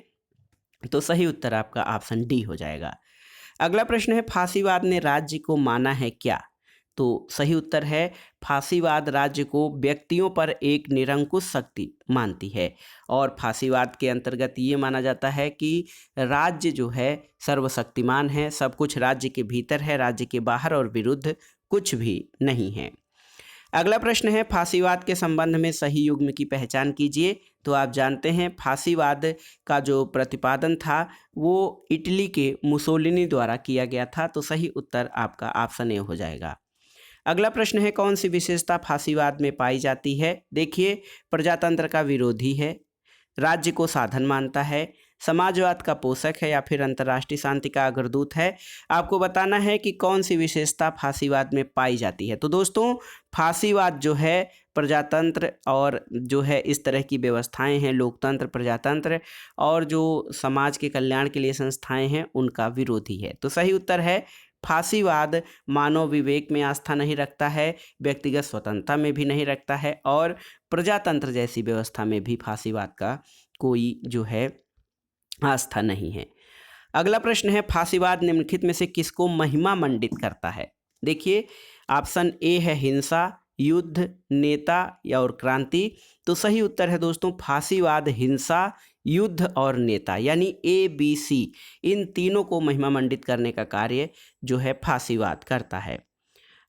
तो सही उत्तर आपका ऑप्शन डी हो जाएगा। अगला प्रश्न है, फांसीवाद ने राज्य को माना है क्या? तो सही उत्तर है फांसीवाद राज्य को व्यक्तियों पर एक निरंकुश शक्ति मानती है। और फांसीवाद के अंतर्गत ये माना जाता है कि राज्य जो है सर्वशक्तिमान है, सब कुछ राज्य के भीतर है, राज्य के बाहर और विरुद्ध कुछ भी नहीं है। अगला प्रश्न है, फांसीवाद के संबंध में सही युग्म की पहचान कीजिए। तो आप जानते हैं फांसीवाद का जो प्रतिपादन था वो इटली के मुसोलिनी द्वारा किया गया था। तो सही उत्तर आपका ऑप्शन ए हो जाएगा। अगला प्रश्न है, कौन सी विशेषता फांसीवाद में पाई जाती है? देखिए, प्रजातंत्र का विरोधी है, राज्य को साधन मानता है, समाजवाद का पोषक है या फिर अंतर्राष्ट्रीय शांति का अग्रदूत है। आपको बताना है कि कौन सी विशेषता फांसीवाद में पाई जाती है। तो दोस्तों फांसीवाद जो है प्रजातंत्र और जो है इस तरह की व्यवस्थाएं हैं, लोकतंत्र, प्रजातंत्र और जो समाज के कल्याण के लिए संस्थाएं हैं, उनका विरोधी है। तो सही उत्तर है फांसीवाद मानव विवेक में आस्था नहीं रखता है, व्यक्तिगत स्वतंत्रता में भी नहीं रखता है और प्रजातंत्र जैसी व्यवस्था में भी फांसीवाद का कोई जो है आस्था नहीं है। अगला प्रश्न है फांसीवाद निम्नलिखित में से किसको महिमा मंडित करता है। देखिए ऑप्शन ए है हिंसा, युद्ध, नेता या और क्रांति। तो सही उत्तर है दोस्तों फांसीवाद हिंसा, युद्ध और नेता यानी ABC इन तीनों को महिमा मंडित करने का कार्य जो है फांसीवाद करता है।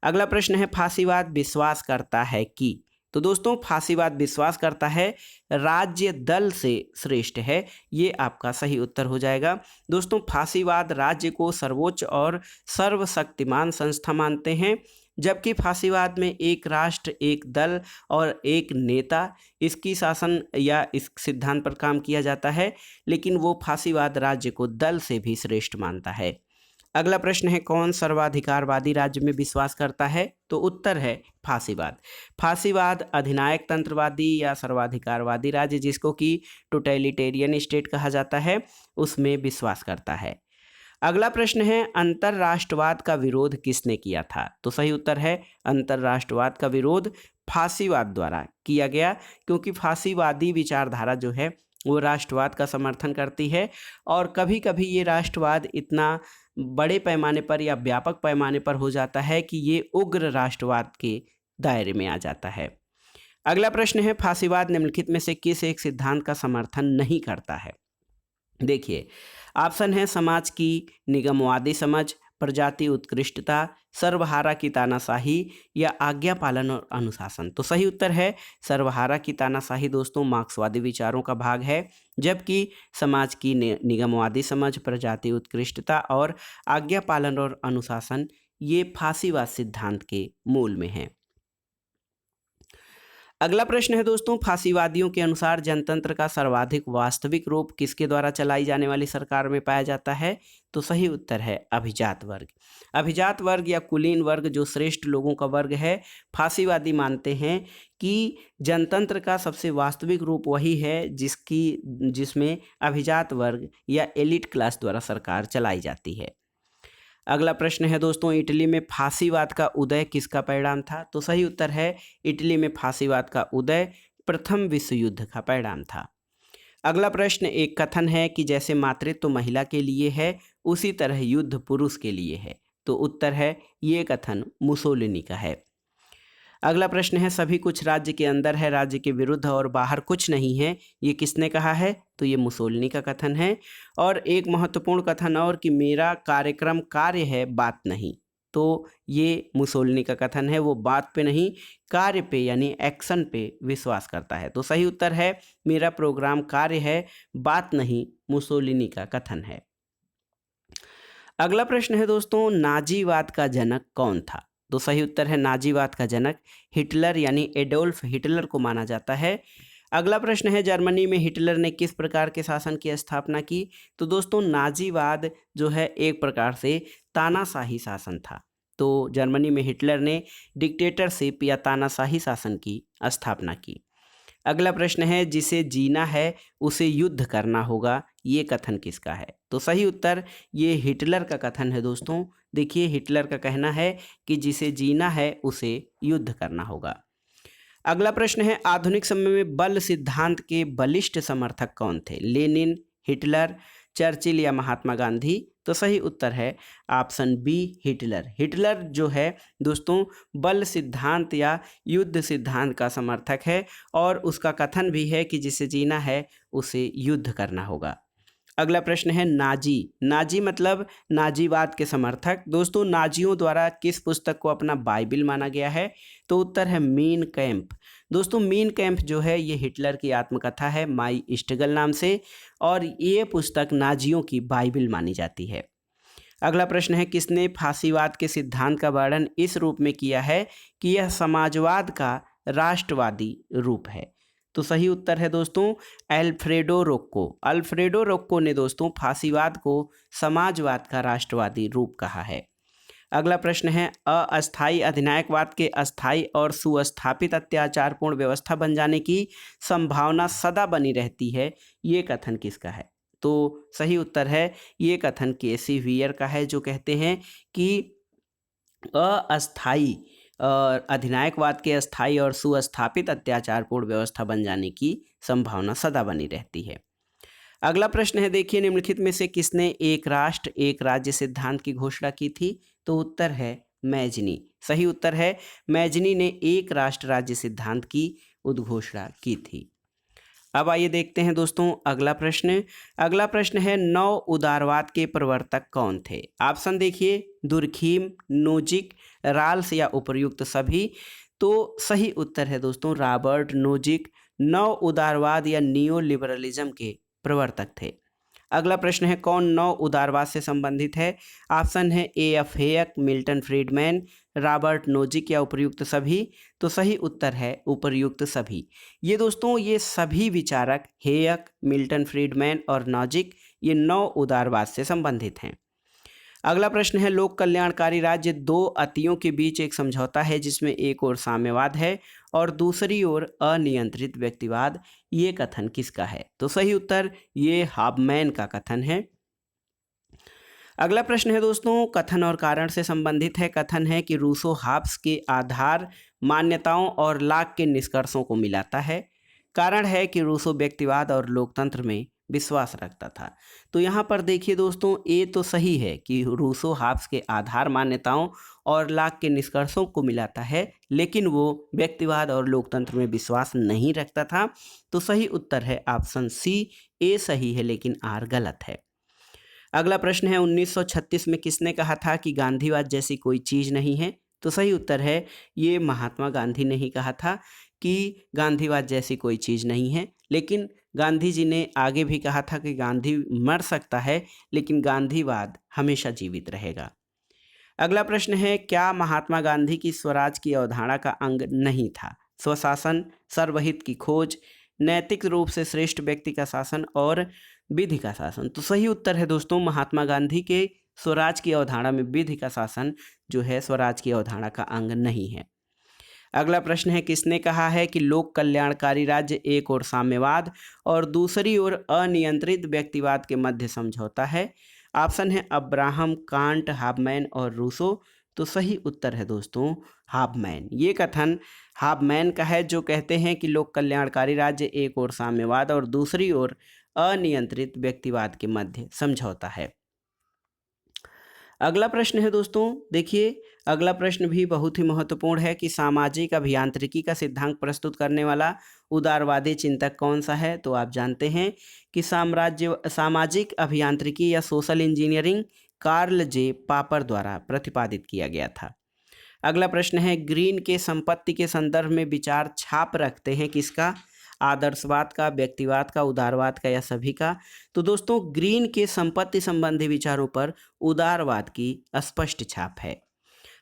अगला प्रश्न है फांसीवाद विश्वास करता है कि। तो दोस्तों फांसीवाद विश्वास करता है राज्य दल से श्रेष्ठ है, ये आपका सही उत्तर हो जाएगा। दोस्तों फांसीवाद राज्य को सर्वोच्च और सर्वशक्तिमान संस्था मानते हैं, जबकि फांसीवाद में एक राष्ट्र, एक दल और एक नेता इसकी शासन या इस सिद्धांत पर काम किया जाता है, लेकिन वो फांसीवाद राज्य को दल से भी श्रेष्ठ मानता है। अगला प्रश्न है कौन सर्वाधिकारवादी राज्य में विश्वास करता है। तो उत्तर है फांसीवाद। फांसीवाद अधिनायक तंत्रवादी या सर्वाधिकारवादी राज्य जिसको कि टोटलिटेरियन स्टेट कहा जाता है, उसमें विश्वास करता है। अगला प्रश्न है अंतरराष्ट्रवाद का विरोध किसने किया था। तो सही उत्तर है अंतरराष्ट्रवाद का विरोध फांसीवाद द्वारा किया गया, क्योंकि फांसीवादी विचारधारा जो है वो राष्ट्रवाद का समर्थन करती है और कभी कभी ये राष्ट्रवाद इतना बड़े पैमाने पर या व्यापक पैमाने पर हो जाता है कि ये उग्र राष्ट्रवाद के दायरे में आ जाता है। अगला प्रश्न है फांसीवाद निम्नलिखित में से किस एक सिद्धांत का समर्थन नहीं करता है। देखिए ऑप्शन है समाज की निगमवादी समझ, प्रजाति उत्कृष्टता, सर्वहारा की तानाशाही या आज्ञा पालन और अनुशासन। तो सही उत्तर है सर्वहारा की तानाशाही दोस्तों मार्क्सवादी विचारों का भाग है, जबकि समाज की निगमवादी समझ, प्रजाति उत्कृष्टता और आज्ञा पालन और अनुशासन ये फांसीवाद सिद्धांत के मूल में है। अगला प्रश्न है दोस्तों फांसीवादियों के अनुसार जनतंत्र का सर्वाधिक वास्तविक रूप किसके द्वारा चलाई जाने वाली सरकार में पाया जाता है। तो सही उत्तर है अभिजात वर्ग। अभिजात वर्ग या कुलीन वर्ग जो श्रेष्ठ लोगों का वर्ग है, फांसीवादी मानते हैं कि जनतंत्र का सबसे वास्तविक रूप वही है जिसमें अभिजात वर्ग या एलिट क्लास द्वारा सरकार चलाई जाती है। अगला प्रश्न है दोस्तों इटली में फांसीवाद का उदय किसका परिणाम था। तो सही उत्तर है इटली में फांसीवाद का उदय प्रथम विश्व युद्ध का परिणाम था। अगला प्रश्न एक कथन है कि जैसे मातृत्व महिला के लिए है उसी तरह युद्ध पुरुष के लिए है। तो उत्तर है ये कथन मुसोलिनी का है। अगला प्रश्न है सभी कुछ राज्य के अंदर है, राज्य के विरुद्ध और बाहर कुछ नहीं है, ये किसने कहा है। तो ये मुसोलिनी का कथन है। और एक महत्वपूर्ण कथन और कि मेरा कार्यक्रम कार्य है बात नहीं। तो ये मुसोलिनी का कथन है, वो बात पे नहीं कार्य पे यानी एक्शन पे विश्वास करता है। तो सही उत्तर है मेरा प्रोग्राम कार्य है बात नहीं, मुसोलिनी का कथन है। अगला प्रश्न है दोस्तों नाजीवाद का जनक कौन था। तो सही उत्तर है नाजीवाद का जनक हिटलर यानी एडोल्फ हिटलर को माना जाता है। अगला प्रश्न है जर्मनी में हिटलर ने किस प्रकार के शासन की स्थापना की। तो दोस्तों नाजीवाद जो है एक प्रकार से तानाशाही शासन था। तो जर्मनी में हिटलर ने डिक्टेटरशिप या तानाशाही शासन की स्थापना की। अगला प्रश्न है जिसे जीना है उसे युद्ध करना होगा, ये कथन किसका है। तो सही उत्तर ये हिटलर का कथन है दोस्तों। देखिए हिटलर का कहना है कि जिसे जीना है उसे युद्ध करना होगा। अगला प्रश्न है आधुनिक समय में बल सिद्धांत के बलिष्ठ समर्थक कौन थे। लेनिन, हिटलर, चर्चिल या महात्मा गांधी। तो सही उत्तर है ऑप्शन बी हिटलर। हिटलर जो है दोस्तों बल सिद्धांत या युद्ध सिद्धांत का समर्थक है और उसका कथन भी है कि जिसे जीना है उसे युद्ध करना होगा। अगला प्रश्न है नाजी। नाजी मतलब नाजीवाद के समर्थक। दोस्तों नाजियों द्वारा किस पुस्तक को अपना बाइबिल माना गया है। तो उत्तर है मीन कैंप। दोस्तों मीन कैंप जो है ये हिटलर की आत्मकथा है माई स्ट्रगल नाम से, और ये पुस्तक नाजियों की बाइबिल मानी जाती है। अगला प्रश्न है किसने फांसीवाद के सिद्धांत का वर्णन इस रूप में किया है कि यह समाजवाद का राष्ट्रवादी रूप है। तो सही उत्तर है दोस्तों अल्फ्रेडो रोक्को। अल्फ्रेडो रोक्को ने दोस्तों फांसीवाद को समाजवाद का राष्ट्रवादी रूप कहा है। अगला प्रश्न है, अस्थायी अधिनायकवाद के अस्थायी और सुस्थापित अत्याचारपूर्ण व्यवस्था बन जाने की संभावना सदा बनी रहती है, ये कथन किसका है? तो सही उत्तर है ये कथन केसी वियर का है, जो कहते हैं कि अस्थायी अधिनायकवाद के अस्थायी और सुस्थापित अत्याचारपूर्ण व्यवस्था बन जाने की संभावना सदा बनी रहती है। अगला प्रश्न है, देखिए निम्नलिखित में से किसने एक राष्ट्र एक राज्य सिद्धांत की घोषणा की थी? तो उत्तर है मैजनी। सही उत्तर है मैजनी ने एक राष्ट्र राज्य सिद्धांत की उद्घोषणा की थी। अब आइए देखते हैं दोस्तों अगला प्रश्न। अगला प्रश्न है, नव उदारवाद के प्रवर्तक कौन थे? ऑप्शन देखिए, दुर्खीम, नोजिक, राल्स या उपर्युक्त सभी। तो सही उत्तर है दोस्तों रॉबर्ट नोजिक नव उदारवाद या नियो लिबरलिज्म के प्रवर्तक थे। अगला प्रश्न है, कौन नव उदारवाद से संबंधित है? ऑप्शन है A F Hayek, Milton Friedman, Robert Nozick या उपर्युक्त सभी। तो सही उत्तर है उपर्युक्त सभी। ये दोस्तों ये सभी विचारक हेयक, मिल्टन फ्रीडमैन और नोजिक ये नव उदारवाद से संबंधित हैं। अगला प्रश्न है, लोक कल्याणकारी राज्य दो अतियों के बीच एक समझौता है जिसमें एक ओर साम्यवाद है और दूसरी ओर अनियंत्रित व्यक्तिवाद, ये कथन किसका है? तो सही उत्तर ये हाबमैन का कथन है। अगला प्रश्न है दोस्तों कथन और कारण से संबंधित है। कथन है कि रूसो हाब्स के आधार मान्यताओं और लाक के निष्कर्षों को मिलाता है। कारण है कि रूसो व्यक्तिवाद और लोकतंत्र में विश्वास रखता था। तो यहाँ पर देखिए दोस्तों ये तो सही है कि रूसो हाब्स के आधार मान्यताओं और लाक के निष्कर्षों को मिलाता है, लेकिन वो व्यक्तिवाद और लोकतंत्र में विश्वास नहीं रखता था। तो सही उत्तर है ऑप्शन सी, ए सही है लेकिन आर गलत है। अगला प्रश्न है, 1936 में किसने कहा था कि गांधीवाद जैसी कोई चीज़ नहीं है? तो सही उत्तर है ये महात्मा गांधी ने ही कहा था कि गांधीवाद जैसी कोई चीज़ नहीं है। लेकिन गांधी जी ने आगे भी कहा था कि गांधी मर सकता है लेकिन गांधीवाद हमेशा जीवित रहेगा। अगला प्रश्न है, क्या महात्मा गांधी की स्वराज की अवधारणा का अंग नहीं था? स्वशासन, सर्वहित की खोज, नैतिक रूप से श्रेष्ठ व्यक्ति का शासन और विधि का शासन। तो सही उत्तर है दोस्तों महात्मा गांधी के स्वराज की अवधारणा में विधि का शासन जो है स्वराज की अवधारणा का अंग नहीं है। अगला प्रश्न है, किसने कहा है कि लोक कल्याणकारी राज्य एक ओर साम्यवाद और दूसरी ओर अनियंत्रित व्यक्तिवाद के मध्य समझौता है? ऑप्शन है अब्राहम, कांट, हाबमैन और रूसो। तो सही उत्तर है दोस्तों हाबमैन। ये कथन हाबमैन का है, जो कहते हैं कि लोक कल्याणकारी राज्य एक ओर साम्यवाद और दूसरी ओर अनियंत्रित व्यक्तिवाद के मध्य समझौता है। अगला प्रश्न है दोस्तों, देखिए अगला प्रश्न भी बहुत ही महत्वपूर्ण है कि सामाजिक अभियांत्रिकी का सिद्धांत प्रस्तुत करने वाला उदारवादी चिंतक कौन सा है? तो आप जानते हैं कि सामाजिक अभियांत्रिकी या सोशल इंजीनियरिंग कार्ल जे पापर द्वारा प्रतिपादित किया गया था। अगला प्रश्न है, ग्रीन के संपत्ति के संदर्भ में विचार छाप रखते हैं किसका? आदर्शवाद का, व्यक्तिवाद का, उदारवाद का या सभी का? तो दोस्तों ग्रीन के संपत्ति संबंधी विचारों पर उदारवाद की स्पष्ट छाप है।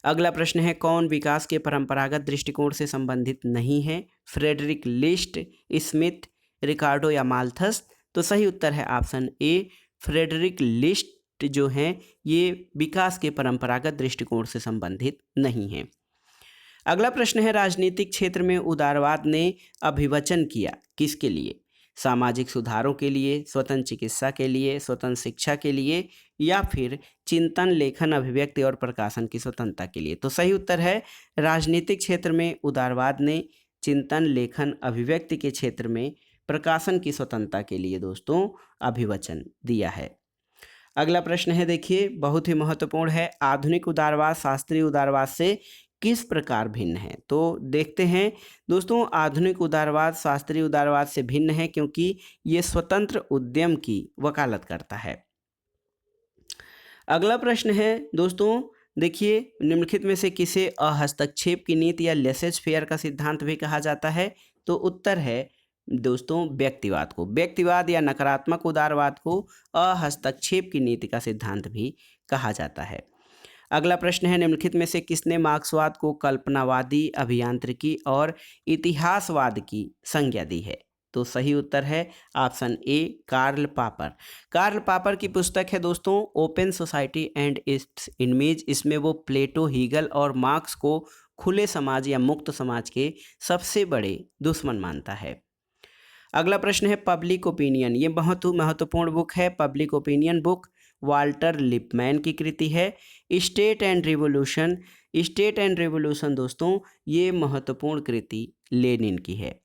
अगला प्रश्न है, कौन विकास के परंपरागत दृष्टिकोण से संबंधित नहीं है? फ्रेडरिक लिस्ट, स्मिथ, रिकार्डो या माल्थस? तो सही उत्तर है ऑप्शन ए, फ्रेडरिक लिस्ट जो हैं ये विकास के परंपरागत दृष्टिकोण से संबंधित नहीं हैं। अगला प्रश्न है, राजनीतिक क्षेत्र में उदारवाद ने अभिवचन किया किसके लिए? सामाजिक सुधारों के लिए, स्वतंत्र चिकित्सा के लिए, स्वतंत्र शिक्षा के लिए या फिर चिंतन, लेखन, अभिव्यक्ति और प्रकाशन की स्वतंत्रता के लिए? तो सही उत्तर है राजनीतिक क्षेत्र में उदारवाद ने चिंतन, लेखन, अभिव्यक्ति के क्षेत्र में प्रकाशन की स्वतंत्रता के लिए दोस्तों अभिवचन दिया है। अगला प्रश्न है, देखिए बहुत ही महत्वपूर्ण है, आधुनिक उदारवाद शास्त्रीय उदारवाद से किस प्रकार भिन्न है? तो देखते हैं दोस्तों, आधुनिक उदारवाद शास्त्रीय उदारवाद से भिन्न है क्योंकि ये स्वतंत्र उद्यम की वकालत करता है। अगला प्रश्न है दोस्तों, देखिए निम्नलिखित में से किसे हस्तक्षेप की नीति या लेसेज फेयर का सिद्धांत भी कहा जाता है? तो उत्तर है दोस्तों व्यक्तिवाद को। व्यक्तिवाद या नकारात्मक उदारवाद को हस्तक्षेप की नीति का सिद्धांत भी कहा जाता है। अगला प्रश्न है निम्नलिखित में से किसने मार्क्सवाद को कल्पनावादी, अभियांत्रिकी और इतिहासवाद की संज्ञा दी है? तो सही उत्तर है option A Karl Popper. Karl Popper की पुस्तक है दोस्तों open society and its image. इसमें वो प्लेटो, हीगल और मार्क्स को खुले समाज या मुक्त समाज के सबसे बड़े दुश्मन मानता है। अगला प्रश्न है पब्लिक ओपिनियन। ये बहुत महत्वपूर्ण बुक है। Public opinion book Walter Lipman की कृति है। State and revolution, state and revolution दोस्तों ये महत्वपूर्ण कृति लेनिन की है।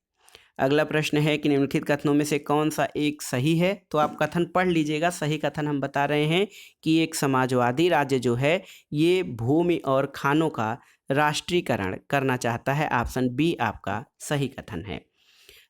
अगला प्रश्न है कि निम्नलिखित कथनों में से कौन सा एक सही है? तो आप कथन पढ़ लीजिएगा। सही कथन हम बता रहे हैं कि एक समाजवादी राज्य जो है ये भूमि और खानों का राष्ट्रीयकरण करना चाहता है। ऑप्शन बी आपका सही कथन है।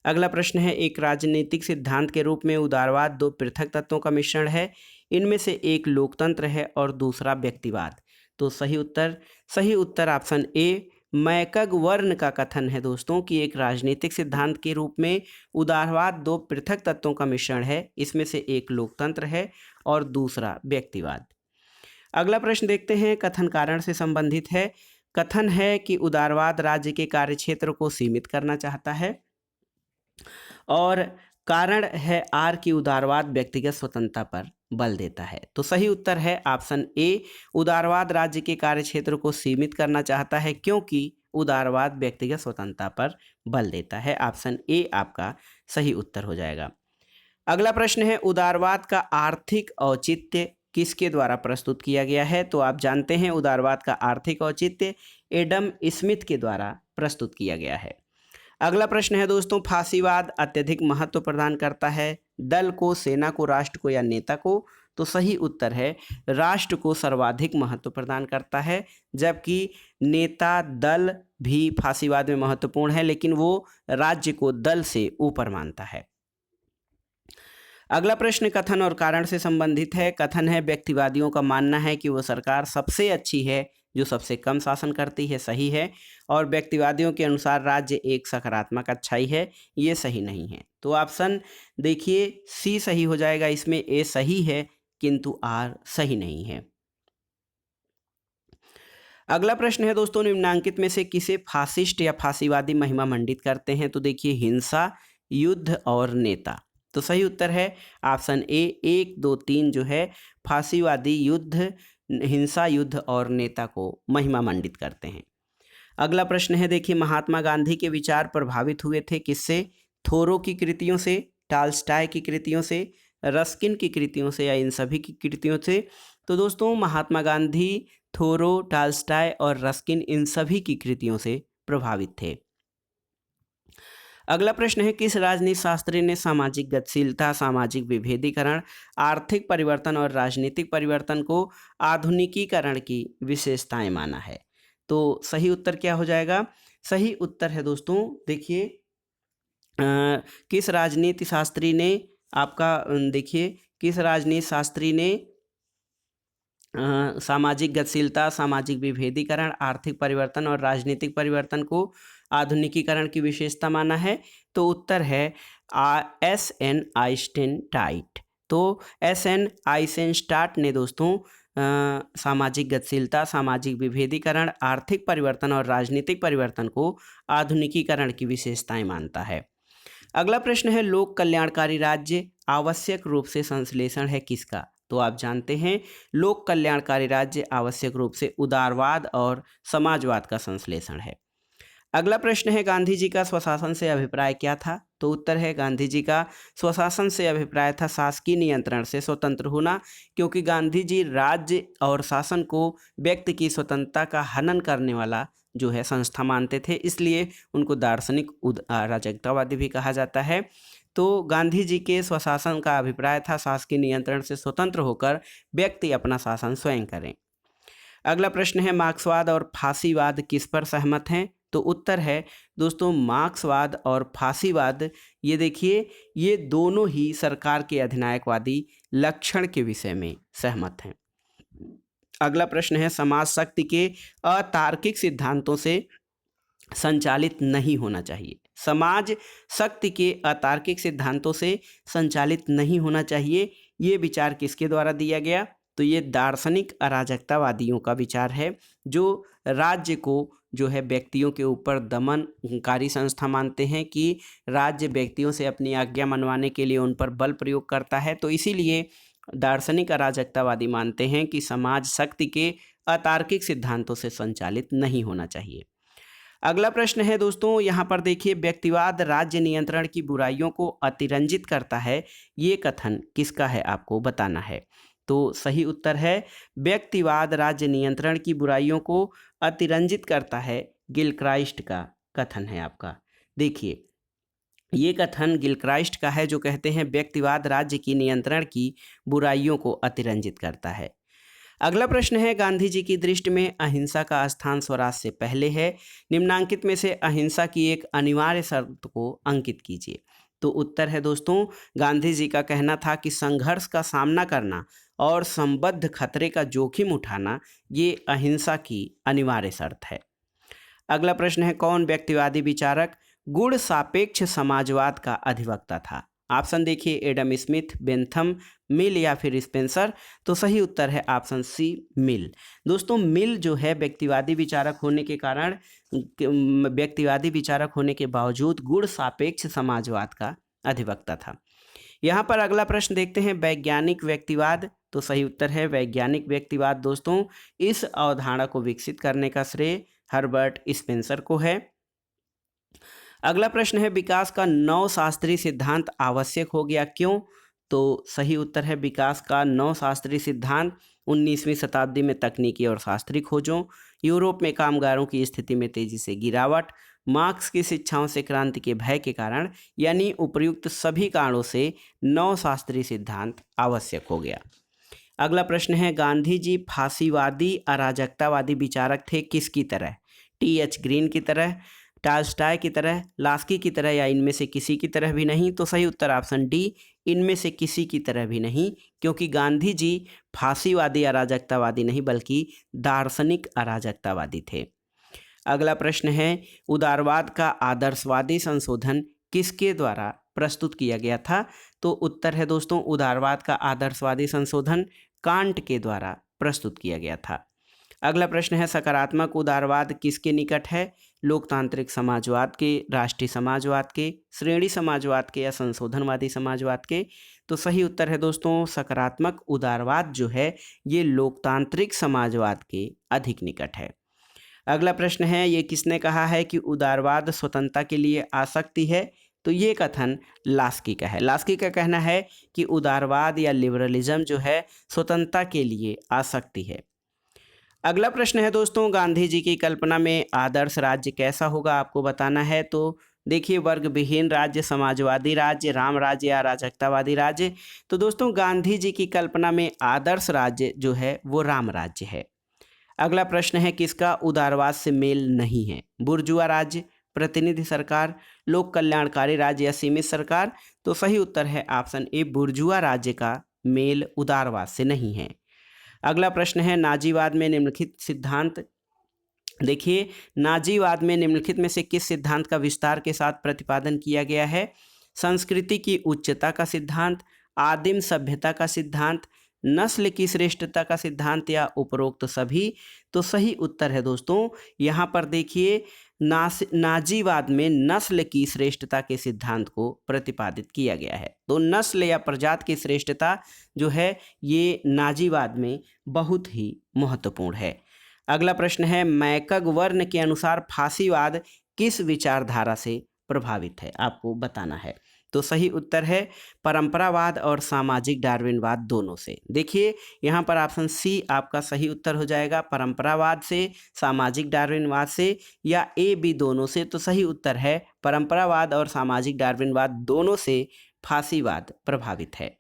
अगला प्रश्न है एक राजनीतिक सिद्धांत के रूप में उदारवाद दो पृथक तत्वों का मिश्रण है। इनमें से एक लोकतंत्र है और दूसरा व्यक्तिवाद। तो सही उत्तर ऑप्शन ए मैकगवर्न का कथन है दोस्तों कि एक राजनीतिक सिद्धांत के रूप में उदारवाद दो पृथक तत्वों का मिश्रण है। इसमें से एक लोकतंत्र है और दूसरा व्यक्तिवाद। अगला प्रश्न देखते हैं कथन कारण से संबंधित है। कथन है कि उदारवाद राज्य के कार्यक्षेत्र को सीमित करना चाहता है और कारण है आर की उदारवाद व्यक्तिगत स्वतंत्रता पर बल देता है। तो सही उत्तर है ऑप्शन ए उदारवाद राज्य के कार्यक्षेत्र को सीमित करना चाहता है क्योंकि उदारवाद व्यक्तिगत स्वतंत्रता पर बल देता है। ऑप्शन ए आपका सही उत्तर हो जाएगा। अगला प्रश्न है उदारवाद का आर्थिक औचित्य किसके द्वारा प्रस्तुत किया गया है? तो आप जानते हैं उदारवाद का आर्थिक औचित्य एडम स्मिथ के द्वारा प्रस्तुत किया गया है। अगला प्रश्न है दोस्तों फासीवाद अत्यधिक महत्व प्रदान करता है दल को, सेना को, राष्ट्र को या नेता को? तो सही उत्तर है राष्ट्र को सर्वाधिक महत्व प्रदान करता है, जबकि नेता दल भी फासीवाद में महत्वपूर्ण है लेकिन वो राज्य को दल से ऊपर मानता है। अगला प्रश्न कथन और कारण से संबंधित है। कथन है व्यक्तिवादियों का मानना है कि वो सरकार सबसे अच्छी है जो सबसे कम शासन करती है, सही है। और व्यक्तिवादियों के अनुसार राज्य एक सकारात्मक अच्छाई है, ये सही नहीं है। तो ऑप्शन देखिए सी सही हो जाएगा। इसमें ए सही है किंतु आर सही नहीं है। अगला प्रश्न है दोस्तों निम्नांकित में से किसे फासिस्ट या फासीवादी महिमा मंडित करते हैं? तो देखिए हिंसा, युद्ध और नेता। तो सही उत्तर है ऑप्शन ए 1, 2, 3 जो है फासीवादी युद्ध, हिंसा, युद्ध और नेता को महिमा मंडित करते हैं। अगला प्रश्न है देखिए महात्मा गांधी के विचार प्रभावित हुए थे किससे? थोरो की कृतियों से, टॉल्स्टॉय की कृतियों से, रस्किन की कृतियों से या इन सभी की कृतियों से? तो दोस्तों महात्मा गांधी थोरो, टॉल्स्टॉय और रस्किन इन सभी की कृतियों से प्रभावित थे। अगला प्रश्न है किस राजनीति शास्त्री ने सामाजिक गतिशीलता, सामाजिक विभेदीकरण, आर्थिक परिवर्तन और राजनीतिक परिवर्तन को आधुनिकीकरण की विशेषताएं माना है? तो सही उत्तर क्या हो जाएगा? सही उत्तर है दोस्तों देखिए किस राजनीति शास्त्री ने आपका देखिए किस राजनीति शास्त्री ने सामाजिक गतिशीलता, सामाजिक विभेदीकरण, आर्थिक परिवर्तन और राजनीतिक परिवर्तन को आधुनिकीकरण की विशेषता माना है? तो उत्तर है S.N. आइसेनस्टाइन। तो S.N. आइसेनस्टाइन ने दोस्तों सामाजिक गतिशीलता, सामाजिक विभेदीकरण, आर्थिक परिवर्तन और राजनीतिक परिवर्तन को आधुनिकीकरण की विशेषताएं मानता है। अगला प्रश्न है लोक कल्याणकारी राज्य आवश्यक रूप से संश्लेषण है किसका? तो आप जानते हैं लोक कल्याणकारी राज्य आवश्यक रूप से उदारवाद और समाजवाद का संश्लेषण है। अगला प्रश्न है गांधी जी का स्वशासन से अभिप्राय क्या था? तो उत्तर है गांधी जी का स्वशासन से अभिप्राय था शासकीय नियंत्रण से स्वतंत्र होना, क्योंकि गांधी जी राज्य और शासन को व्यक्ति की स्वतंत्रता का हनन करने वाला जो है संस्था मानते थे, इसलिए उनको दार्शनिक अराजकतावादी भी कहा जाता है। तो गांधी जी के स्वशासन का अभिप्राय था शासकीय नियंत्रण से स्वतंत्र होकर व्यक्ति अपना शासन स्वयं करें। अगला प्रश्न है मार्क्सवाद और फासीवाद किस पर सहमत हैं? तो उत्तर है दोस्तों मार्क्सवाद और फासीवाद ये देखिए ये दोनों ही सरकार के अधिनायकवादी लक्षण के विषय में सहमत हैं। अगला प्रश्न है समाज शक्ति के अतार्किक सिद्धांतों से संचालित नहीं होना चाहिए। समाज शक्ति के अतार्किक सिद्धांतों से संचालित नहीं होना चाहिए, ये विचार किसके द्वारा दिया गया? तो ये दार्शनिक अराजकतावादियों का विचार है, जो राज्य को जो है व्यक्तियों के ऊपर दमनकारी संस्था मानते हैं कि राज्य व्यक्तियों से अपनी आज्ञा मनवाने के लिए उन पर बल प्रयोग करता है। तो इसीलिए दार्शनिक अराजकतावादी मानते हैं कि समाज शक्ति के अतार्किक सिद्धांतों से संचालित नहीं होना चाहिए। अगला प्रश्न है दोस्तों, यहाँ पर देखिए, व्यक्तिवाद राज्य नियंत्रण की बुराइयों को अतिरंजित करता है, ये कथन किसका है आपको बताना है। तो सही उत्तर है व्यक्तिवाद राज्य नियंत्रण की बुराइयों को अतिरंजित करता है, गिलक्राइस्ट का कथन है आपका। देखिए, ये कथन गिलक्राइस्ट का है, जो कहते हैं व्यक्तिवाद राज्य की नियंत्रण की बुराइयों को अतिरंजित करता है। अगला प्रश्न है, गांधी जी की दृष्टि में अहिंसा का स्थान स्वराज से पहले है, निम्नांकित में से अहिंसा की एक अनिवार्य शर्त को अंकित कीजिए। तो उत्तर है दोस्तों, गांधी जी का कहना था कि संघर्ष का सामना करना और संबद्ध खतरे का जोखिम उठाना ये अहिंसा की अनिवार्य शर्त है। अगला प्रश्न है, कौन व्यक्तिवादी विचारक गुण सापेक्ष समाजवाद का अधिवक्ता था। ऑप्शन देखिए, एडम स्मिथ, बेंथम, मिल या फिर स्पेंसर। तो सही उत्तर है ऑप्शन सी, मिल। दोस्तों, मिल जो है व्यक्तिवादी विचारक होने के कारण, व्यक्तिवादी विचारक होने के बावजूद गुण सापेक्ष समाजवाद का अधिवक्ता था। यहाँ पर अगला प्रश्न देखते हैं, वैज्ञानिक व्यक्तिवाद। तो सही उत्तर है वैज्ञानिक व्यक्तिवाद। दोस्तों, इस अवधारणा को विकसित करने का श्रेय हर्बर्ट स्पेंसर को है। अगला प्रश्न है, विकास का नव शास्त्रीय सिद्धांत आवश्यक हो गया, क्यों। तो सही उत्तर है विकास का नव शास्त्रीय सिद्धांत 19वीं शताब्दी में तकनीकी और शास्त्रीय खोजों, यूरोप में कामगारों की स्थिति में तेजी से गिरावट, मार्क्स की शिक्षाओं से क्रांति के भय के कारण, यानी उपर्युक्त सभी कारणों से नव शास्त्रीय सिद्धांत आवश्यक हो गया। अगला प्रश्न है, गांधी जी फांसीवादी अराजकतावादी विचारक थे, किसकी तरह। टी.एच. ग्रीन की तरह, टॉल्स्टॉय की तरह, लास्की की तरह, या इनमें से किसी की तरह भी नहीं। तो सही उत्तर ऑप्शन डी, इनमें से किसी की तरह भी नहीं, क्योंकि गांधी जी फांसीवादी अराजकतावादी नहीं बल्कि दार्शनिक अराजकतावादी थे। अगला प्रश्न है, उदारवाद का आदर्शवादी संशोधन किसके द्वारा प्रस्तुत किया गया था। तो उत्तर है दोस्तों, उदारवाद का आदर्शवादी संशोधन कांट के द्वारा प्रस्तुत किया गया था। अगला प्रश्न है, सकारात्मक उदारवाद किसके निकट है। लोकतांत्रिक समाजवाद के, राष्ट्रीय समाजवाद के, श्रेणी समाजवाद के, या संशोधनवादी समाजवाद के। तो सही उत्तर है दोस्तों, सकारात्मक उदारवाद जो है ये लोकतांत्रिक समाजवाद के अधिक निकट है। अगला प्रश्न है, ये किसने कहा है कि उदारवाद स्वतंत्रता के लिए आसक्ति है। तो ये कथन लास्की का है। लास्की का कहना है कि उदारवाद या लिबरलिज्म जो है स्वतंत्रता के लिए आसक्ति है। अगला प्रश्न है दोस्तों, गांधी जी की कल्पना में आदर्श राज्य कैसा होगा आपको बताना है। तो देखिए, वर्ग विहीन राज्य, समाजवादी राज्य, राम राज्य या अराजकतावादी राज्य। तो दोस्तों, गांधी जी की कल्पना में आदर्श राज्य जो है वो राम राज्य है। अगला प्रश्न है, किसका उदारवाद से मेल नहीं है। बुर्जुआ राज्य, प्रतिनिधि सरकार, लोक कल्याणकारी राज्य, या सीमित सरकार। तो सही उत्तर है ऑप्शन ए, बुर्जुआ राज्य का मेल उदारवाद से नहीं है। अगला प्रश्न है, नाजीवाद में निम्नलिखित सिद्धांत। देखिए, नाजीवाद में निम्नलिखित में से किस सिद्धांत का विस्तार के साथ प्रतिपादन किया गया है। संस्कृति की उच्चता का सिद्धांत, आदिम सभ्यता का सिद्धांत, नस्ल की श्रेष्ठता का सिद्धांत, या उपरोक्त सभी। तो सही उत्तर है दोस्तों, यहाँ पर देखिए, नाजीवाद में नस्ल की श्रेष्ठता के सिद्धांत को प्रतिपादित किया गया है। तो नस्ल या प्रजाति की श्रेष्ठता जो है ये नाजीवाद में बहुत ही महत्वपूर्ण है। अगला प्रश्न है, मैकग वर्ण के अनुसार फांसीवाद किस विचारधारा से प्रभावित है, आपको बताना है। तो सही उत्तर है परंपरावाद और सामाजिक डार्विनवाद दोनों से। देखिए, यहाँ पर ऑप्शन सी आपका सही उत्तर हो जाएगा, परंपरावाद से, सामाजिक डार्विनवाद से, या ए बी दोनों से। तो सही उत्तर है परंपरावाद और सामाजिक डार्विनवाद दोनों से फांसीवाद प्रभावित है।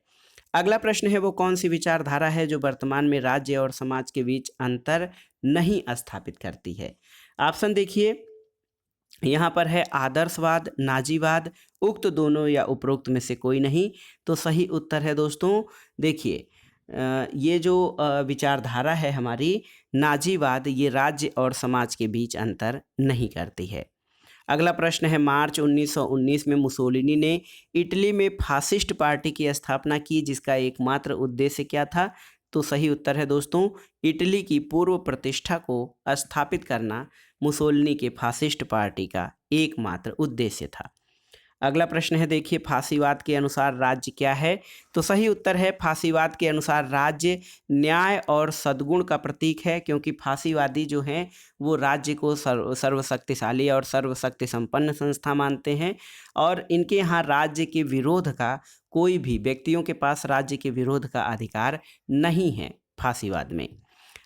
अगला प्रश्न है, वो कौन सी विचारधारा है जो वर्तमान में राज्य और समाज के बीच अंतर नहीं स्थापित करती है। ऑप्शन देखिए, यहाँ पर है आदर्शवाद, नाजीवाद, उक्त दोनों, या उपरोक्त में से कोई नहीं। तो सही उत्तर है दोस्तों, देखिए, ये जो विचारधारा है हमारी नाजीवाद, ये राज्य और समाज के बीच अंतर नहीं करती है। अगला प्रश्न है, मार्च 1919 में मुसोलिनी ने इटली में फासिस्ट पार्टी की स्थापना की, जिसका एकमात्र उद्देश्य क्या था। तो सही उत्तर है दोस्तों इटली की पूर्व प्रतिष्ठा को स्थापित करना मुसोलिनी के फासिस्ट पार्टी का एकमात्र उद्देश्य था। अगला प्रश्न है देखिए, फासीवाद के अनुसार राज्य क्या है? तो सही उत्तर है फासीवाद के अनुसार राज्य न्याय और सद्गुण का प्रतीक है, क्योंकि फासीवादी जो हैं वो राज्य को सर्वशक्तिशाली और सर्वशक्ति संपन्न संस्था मानते हैं और इनके यहाँ राज्य के विरोध का कोई भी व्यक्तियों के पास राज्य के विरोध का अधिकार नहीं है फासीवाद में।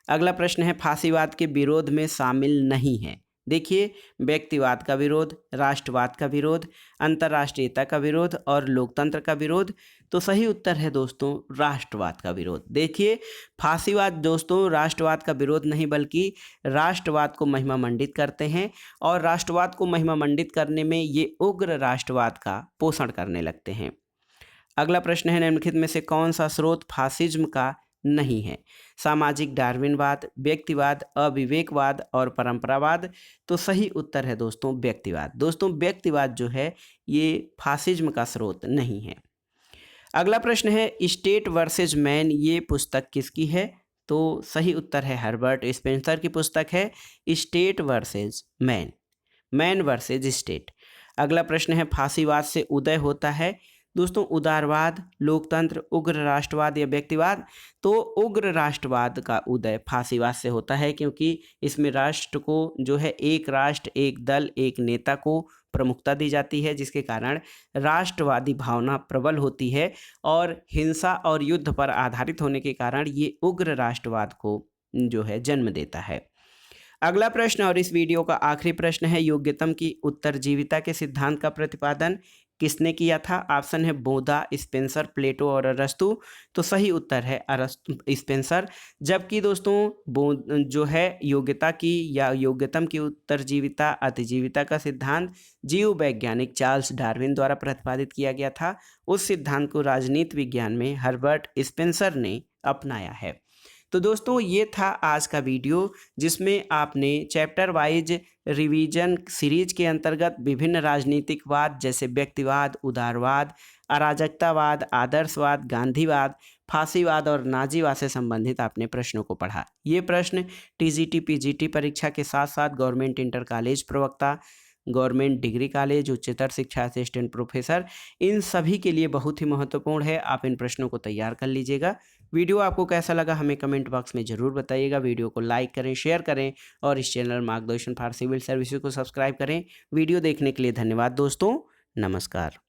अगला प्रश्न है फासीवाद के विरोध में शामिल नहीं है। देखिए, व्यक्तिवाद का विरोध, राष्ट्रवाद का विरोध, अंतर्राष्ट्रीयता का विरोध और लोकतंत्र का विरोध। तो सही उत्तर है दोस्तों राष्ट्रवाद का विरोध। देखिए, फासीवाद दोस्तों राष्ट्रवाद का विरोध नहीं बल्कि राष्ट्रवाद को महिमा मंडित करते हैं और राष्ट्रवाद को महिमा मंडित करने में ये उग्र राष्ट्रवाद का पोषण करने लगते हैं। अगला प्रश्न है निम्नलिखित में से कौन सा स्रोत फासिज्म का नहीं है? सामाजिक डार्विनवाद, व्यक्तिवाद, अविवेकवाद और परंपरावाद। तो सही उत्तर है दोस्तों व्यक्तिवाद। दोस्तों व्यक्तिवाद जो है ये फासिज्म का स्रोत नहीं है। अगला प्रश्न है स्टेट वर्सेज मैन, ये पुस्तक किसकी है? तो सही उत्तर है हर्बर्ट स्पेंसर की पुस्तक है state versus man, man versus state. अगला प्रश्न है फासीवाद से उदय होता है दोस्तों उदारवाद, लोकतंत्र, उग्र राष्ट्रवाद या व्यक्तिवाद। तो उग्र राष्ट्रवाद का उदय फासीवाद से होता है, क्योंकि इसमें राष्ट्र को जो है एक राष्ट्र, एक दल, एक नेता को प्रमुखता दी जाती है, जिसके कारण राष्ट्रवादी भावना प्रबल होती है और हिंसा और युद्ध पर आधारित होने के कारण ये उग्र राष्ट्रवाद को जो है जन्म देता है। अगला प्रश्न और इस वीडियो का आखिरी प्रश्न है, योग्यतम की उत्तरजीविता के सिद्धांत का प्रतिपादन किसने किया था? ऑप्शन है बोधा, स्पेंसर, प्लेटो और अरस्तु। तो सही उत्तर है अरस्तु, स्पेंसर। जबकि दोस्तों जो है योग्यता की या योग्यतम की उत्तरजीविता अतिजीविता का सिद्धांत जीव वैज्ञानिक चार्ल्स डार्विन द्वारा प्रतिपादित किया गया था। उस सिद्धांत को राजनीति विज्ञान में हर्बर्ट स्पेंसर ने अपनाया है। तो दोस्तों ये था आज का वीडियो, जिसमें आपने चैप्टर वाइज रिवीजन सीरीज के अंतर्गत विभिन्न राजनीतिकवाद जैसे व्यक्तिवाद, उदारवाद, अराजकतावाद, आदर्शवाद, गांधीवाद, फासीवाद और नाजीवाद से संबंधित आपने प्रश्नों को पढ़ा। ये प्रश्न टीजीटी, पीजीटी परीक्षा के साथ साथ गवर्नमेंट इंटर कॉलेज प्रवक्ता, गवर्नमेंट डिग्री कॉलेज, उच्चतर शिक्षा असिस्टेंट प्रोफेसर, इन सभी के लिए बहुत ही महत्वपूर्ण है। आप इन प्रश्नों को तैयार कर लीजिएगा। वीडियो आपको कैसा लगा हमें कमेंट बॉक्स में ज़रूर बताइएगा। वीडियो को लाइक करें, शेयर करें और इस चैनल मार्गदर्शन फॉर सिविल सर्विसेज को सब्सक्राइब करें। वीडियो देखने के लिए धन्यवाद दोस्तों। नमस्कार।